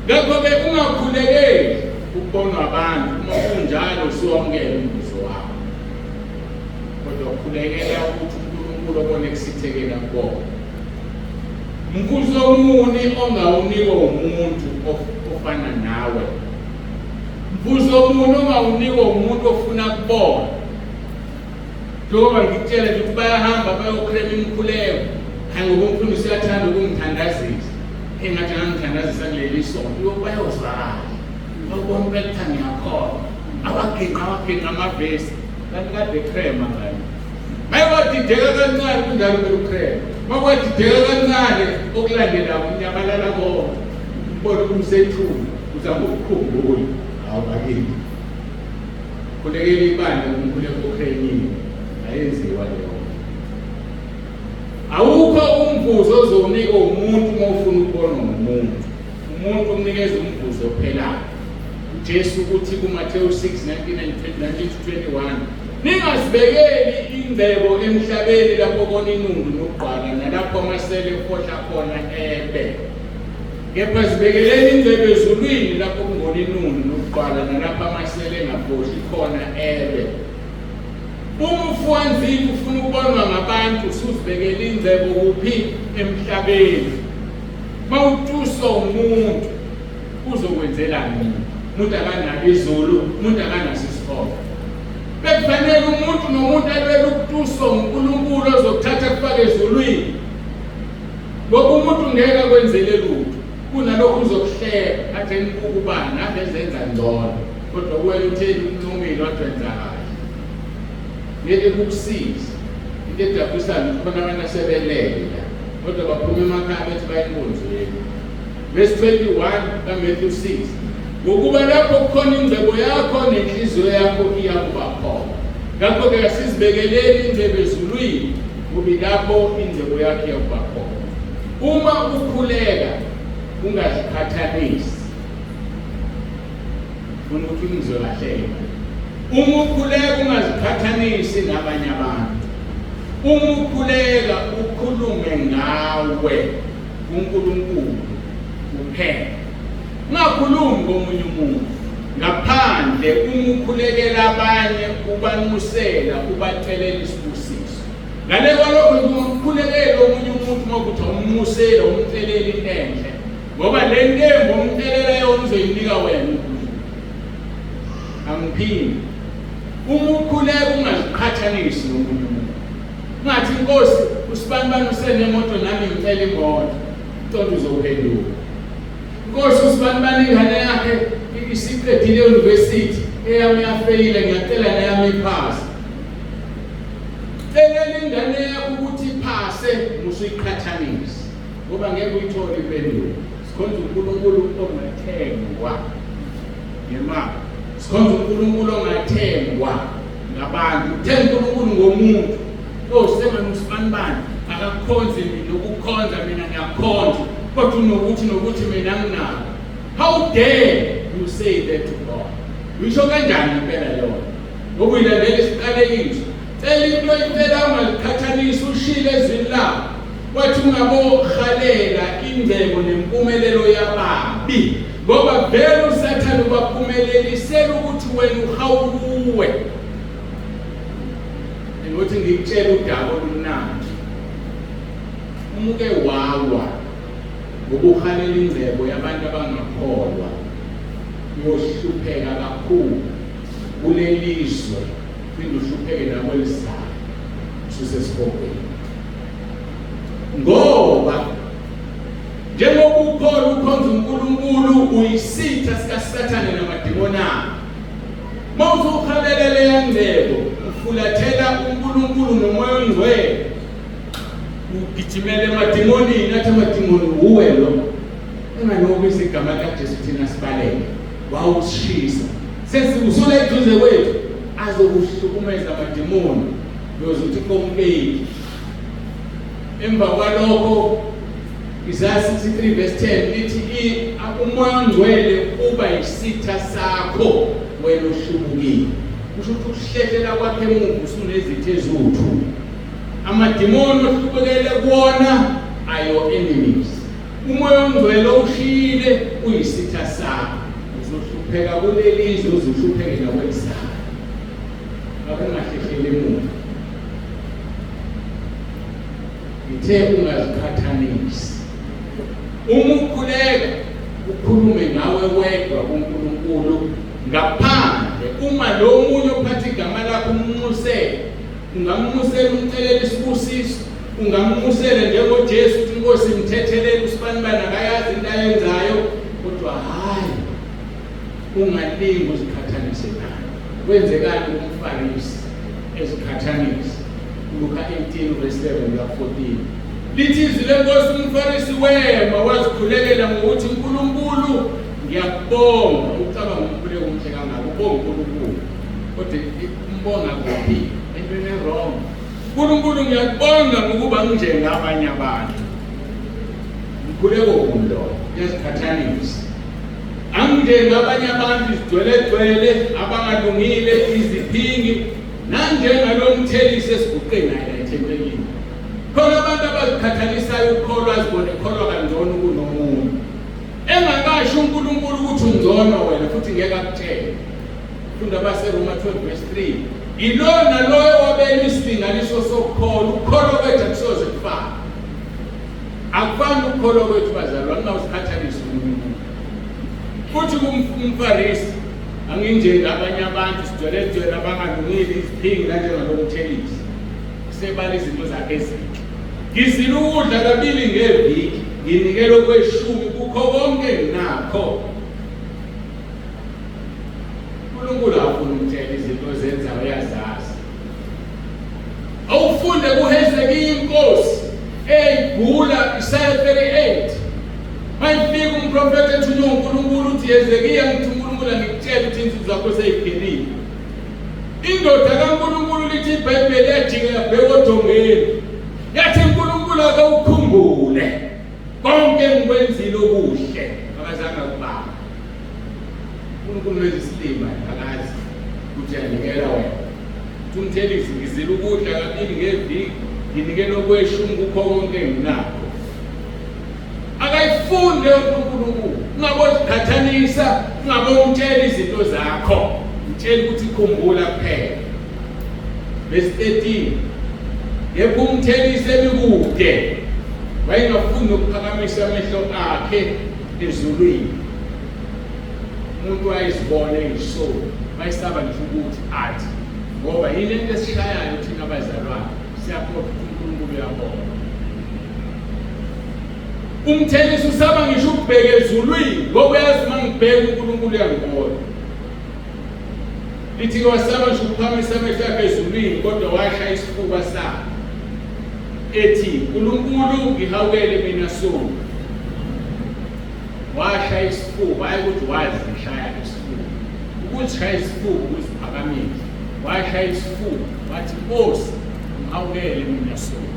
[SPEAKER 1] Ngakho-ke ungakhulekeli ukubonwa abantu uma kunjalo siwamukele umbuzo wakho. Kodwa ukhulekela ukuthi uNkulunkulu obone kusithekela kubona. Umbuzo omuni ongawunikwa umuntu ofana nawe. Umbuzo omuni ongawunikwa umuntu ofuna kubona. Njengoba ngikutshela ukuthi bayahamba bayokrema imikhuleko. Hayi ngoba umfundisi uyathanda ukungithandazisa. Engathi angithandazisa kuleli sonto bayozwala. Babona ukuthi ngiyakhona. Abaginqa amavesi. Kanti kade krema ngani. Mayiwadideka kancane kunjalo belukrema. Mayiwadideka kancane okulandela unyamalala konke. Ubone umsethuni uzama ukukhumbula. Awubakini. Khulekela ibandla umkhuleko okhremini. Ayenziwa leyo. Awukho umvuzo ozowunika umuntu uma ufuna ukubona umuntu. Umuntu umnikeza umvuzo ophelayo. uJesu uthi kuMathewu 6:19-21, ningasibekeli ingcebo emhlabeni lapho kona inundu nokugqala nalapho amasele efohla khona ebe. Kepha sibekeleni ingcebo ezulwini lapho kungona inundu nokugqala nalapho amasele engafohli khona ebe. Uma ufuwanzile ufuna ukubonwa ngabantu usuzibekela ingcebo kuphi emhlabeni. Mawutuswa umuntu uzokwenzelani? Umuntu akanalo izulu, umuntu akanasisihogo. Bekufanele umuntu nomuntu alwele ukutuswa uNkulunkulu ozokuthatha kufake ezulwini. Ngoba umuntu ngeke akwenzele lutho. Kunalokho uzokuhleka athi ukubani abezenza ngcono. Kodwa wena utheni uncumile watwenza kahle. Ngeke kukusiza. Into edabusayo khona abantu asebelele la. Kodwa baphuma emakhaya bethi bayinkonzweni. Verse 21 kaMathewu 6. Ngokuba lapho kukhona ingcebo yakho nenhliziyo yakho iyakuba khona. Ngakho-ke asizibekeleli ingcebo ezulwini, kubi lapho ingcebo yakho iyakuba khona. Uma ukhuleka ungazikhathalisi. Funa ukuthi ngizolahleka. Uma ukhuleka ungazikhathalisi nabanye abantu. Uma ukhuleka ukhulume ngawe uNkulunkulu kuphela. Ungakhulumi ngomunye umuntu. Ngaphandle uma ukhulekela abanye ubanusela ubacelela isibusiso. Ngale kwalokho ukukhulekela omunye umuntu ngokuthi ummusela umcelela intenhle. Ngoba le ntembo umcelela yona uzoyinika wena uNkulunkulu. Angiphindi. Uma ukhuleka ungaziqhathanisi nomunye umuntu. Ungathi Nkosi usibanibani usenemoto nami ngicela imoto. Intombi uzophenduka. Nkosi usibanibani ingane yakhe isiqedile e-university eyami yafeyile ngiyacela neyami iphase. Celela ingane yakho ukuthi iphase musuyiqhathanisi. Ngoba ngeke uyithole impendulo. Sikhonza uNkulunkulu ongathengwa. Yema. Sikhonza uNkulunkulu ongathengwa ngabantu. Uthenga uNkulunkulu ngomuntu. Sengani usibanibani akakhonze nokukhonza mina ngiyakhonza. Kodwa nokuthi mina nginako. How dare you say that to God? Uyisho kanjani impela yona? Ngoba uyilandela isiqalekiso. Cela into icela ungazikhathalisi ushile ezwini lakho. Wathi ungabohalela ingcebo nempumelelo yababi. Ngoba vele uSathane ubaphumelelisela ukuthi wena uhawuwe. Ngokuthi ngikutshela udaba olumnandi. Umuke wawa ngokuhalela ingcebo yabantu abangakholwa. Uyohlupheka kakhulu kulelizwe uphinde uhlupheke nakwelisayo ususesihogweni. Ngoba njengoba ukhona ukhonza uNkulunkulu uyisitha sikaSathane namadimoni akhe. Mawuthi ukhalela leya ngcebo ufulathela uNkulunkulu nomoya ongcwele ugijimele emadimonini athi amadimoni uwe lo enganokubisa igama likaJesu thina sibaleke wawusishisa sesikusula eduze kwethu azokuhlukumeza amadimoni uyozuthi komkeki. Emva kwalokho Isaiah 63 verse 10 lithi umoya ongcwele uba yisitha sakho wena ohlubukile. Kusho ukuthi ukuhlehlela kwakhe emuva usunezitho ezithu. Amadimoni ohlubukele kuwona ayo enemies. Umoya ongcwele ushile uyisitha sakho. Uzohlupheka kulelizwe uzohlupheka nakwelisayo. Akungahlehlela emuva. Ithe ungazikhathanisi. Uma ukhuleka ukhulume ngawe wedwa kuNkulunkulu ngaphandle. Uma lo munye ophatha igama lakho umnxusele, ungamnxusela umcelele isibusiso, ungamnxusela njengoJesu uthi Inkosi imthethelele usibanibani akayazi into ayenzayo, kodwa hayi ungalingi uzikhathanise naye. Kwenzekani kumfarisi ezikhathanisa? Luka 18 verse 11 to 14. Lithi izwi leNkosi umfarisi wema wazikhulekela ngokuthi uNkulunkulu ngiyakubonga. Ucabanga umkhuleko omhle kangaka ubonga uNkulunkulu. Kodwa umbonga kuphi? Entweni wrong. uNkulunkulu ngiyakubonga ngokuba ngingengabanye abantu. Umkhuleko kulo yazikhathanisa. Angingengabanye abantu izigcwele abangalungile iziphingi nanjengalo mthelisi esiguqeni naye ethempelini. Khona abantu abazikhathanisayo ukukholwa azibone kholwa kangcono kunomuntu. Engakasho uNkulunkulu ukuthi ungcono wena futhi ngeke akutshele. Funda baseRoma 12 verse 3. Ilona loyo wabela isilinganiso sokukholwa. Ukukholwa kwethu akusoze kufane. Akufani ukukholwa kwethu bazalwane ngawusikhathanisa umuntu. Futhi kumfarisi anginjengabanye abantu sigcwele abangalungile iziphingi nanjengalomthelisi. Sebala izinto zakhe ezinhle. Ngizila ukudla kabili ngeviki, nginikela okweshumi kukho konke nginakho. uNkulunkulu afuna umtshela izinto zenza uyazazi. Awufunde kuHezekiya inkosi eyigula Isaiah 38. Mayifika umprofeti ethunywa uNkulunkulu uthi Hezekiya ngithi uNkulunkulu angikutshela ukuthi insuku zakho seyiphelile. Indoda kaNkulunkulu lithi iBhayibheli yajika yabheka odongeni. Yathi uNkulunkulu akawukhumbule konke engikwenzile okuhle akazange akubamba. uNkulunkulu wezisilima akazi ukuthi yanikela wena. Umthelisi ngizila ukudla kabili ngeviki, nginikela okweshumi kukho konke enginakho. Akayifunde uNkulunkulu, ungabozikhathanisa, ungabomtshela izinto zakho. Mtshela ukuthi ikhumbula kuphela. Verse 13. Yebo umthelisi emikude wayengafuni ukuphakamisa amehlo akhe ezulwini. Umuntu wayizibona eyisolo, wayesaba nje ukuthi athi ngoba yini into esishayayo thina abazalwane siyakholwa uNkulunkulu uyabona. Umthelisi usaba ngisho ukubheka ezulwini ngoba uyazi mangibheka uNkulunkulu uyangibona. Lithi wasaba ngisho ukuphakamisa amehlo akhe ezulwini kodwa washaya isifuba sakhe. Ethi uNkulunkulu ngihawukele mina sonke. Washaya isifuba hayi ukuthi wazishaya isifuba. Ukuthi shaya isifuba ukuziphakamisa. Washaya isifuba wathi Nkosi ngihawukele mina sonke.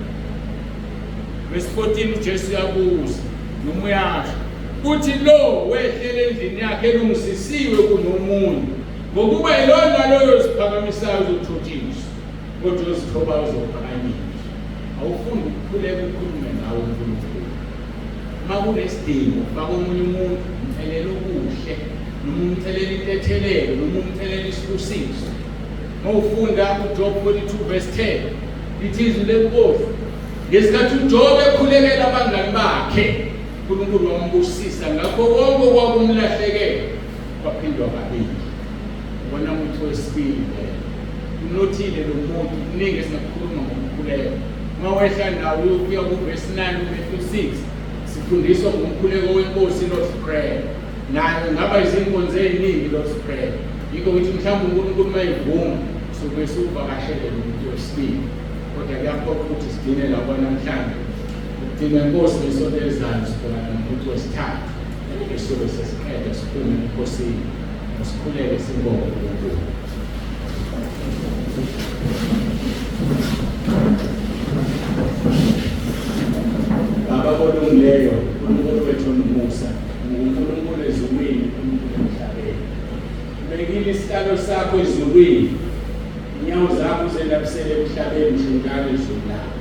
[SPEAKER 1] Verse 14 uJesu yabuza noma uyasho uthi lo wehlele endlini yakhe elungisisiwe kunomuntu ngokuba yilona loyo siphakamisayo uzothotshiswa kodwa uzithoba uzophakanyiswa. Awufundi ukukhuleka ukhulume nawe uNkulunkulu. Makunesidingo faka omunye umuntu umthelele okuhle noma umthelele intethelelo noma umthelele isibusiso. Mawufunda uJob 42 verse 10 lithi izwi leNkosi ngesikhathi uJob ekhulekela abangani bakhe uNkulunkulu wambusisa ngakho konke okwakumlahlekela kwaphindwa kabili. Ubona ukuthi wesibili unothile lo muntu kuningi esingakhuluma ngomkhuleko. Uma wehla nawo uyofika ku-verse 9 Matthew 6 sifundiswa ngomkhuleko wenkosi Lord's Prayer. Nayo ngaba izinkonzo eziningi Lord's Prayer. Yiko ukuthi mhlawumbe uNkulunkulu mayivuma sobe suvakashele lo muntu wesibili. Kodwa kuyaphoqa ukuthi sigcine lapha namhlanje. Udinga inkosi ngesonto elizayo sibona nomuntu wesithathu. Esobe sesiqeda siphume enkosini. Sikhuleke singoma uNkulunkulu. Baba olungileyo, uNkulunkulu wethu nomusa, uNkulunkulu ezulwini, uNkulunkulu emhlabeni. Bekile isihlalo sakho ezulwini, inyawo zakho zelaphisele emhlabeni njengalo izulu lakho.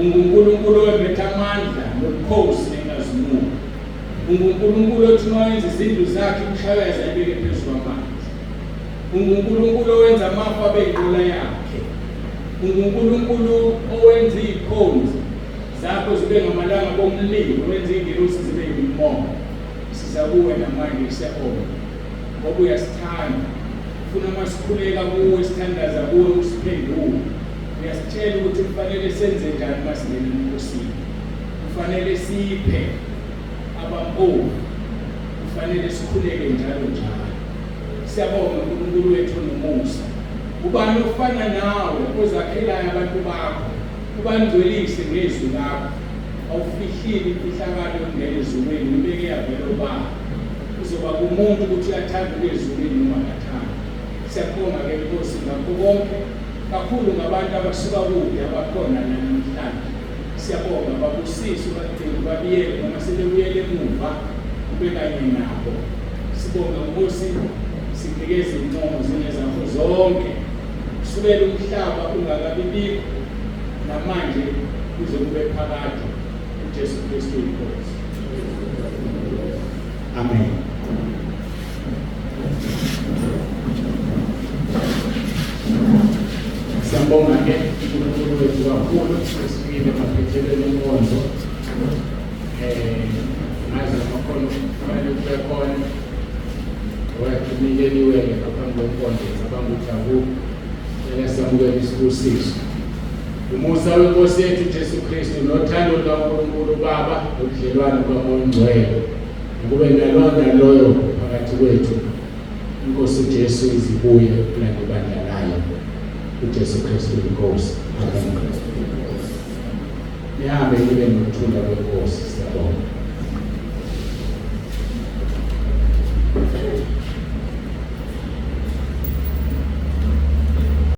[SPEAKER 1] UNkulunkulu wembethe amandla nobukhosi nenkazimulo. UNkulunkulu othi wenza izindlu zakhe umshayeza ibeke phezu kwamanzi. UNkulunkulu owenza amafu abe yinqola yakhe. UNkulunkulu owenza izikhonzi zakho zibe ngamalanga bomlilo, owenza ingelosi zibe yimimoya. Sizakuwe namanje siyabonga ngoba uyasithanda. Ufuna masikhuleka kuwe sithandaza kuwe usiphendule. Uyasitshela ukuthi kufanele senze njani masingena enkosini. Kufanele siphe abampofu. Kufanele sikhuleke njalo njalo. Siyabonga uNkulunkulu wethu nomusa. Ubani ofana nawe ozakhelayo abantu bakho. Ubangcwelise ngezwi lakho. Awufihlile imfihlakalo yongena ezulwini ubeke yavela ubaba. Uzoba kumuntu ukuthi uyathanda ezulwini noma akathandi. Siyabonga ke Nkosi ngakho konke. Kakhulu ngabantu abasuka kude abakhona namhlanje. Siyabonga babusise badinga babiyele noma sebebuyele emuva ube kanye nabo. Sibonga Nkosi sinikeze incomo zinezakho zonke. Kusukela umhlaba ungakabibikho namanje kuze kube phakade uJesu Kristu inkosi. Amen. Siyabonga ke uNkulunkulu wethu kakhulu esifikile emaphethelweni enkonzo. Ngaze amakhono kufanele kube khona. Wakunikeliwe ngaphambi kwenkonzo ngicabanga ukuthi akukho samukela isibusiso. Umusa wenkosi yethu Jesu Kristu nothando lukaNkulunkulu Baba nobudlelwano kaMoya Ongcwele kube naloyo phakathi kwethu. Inkosi Jesu izibuye kulabo bandla layo. uJesu Kristu inkosi. Amen. Nihambe nibe nokuthula kwenkosi. Siyabonga.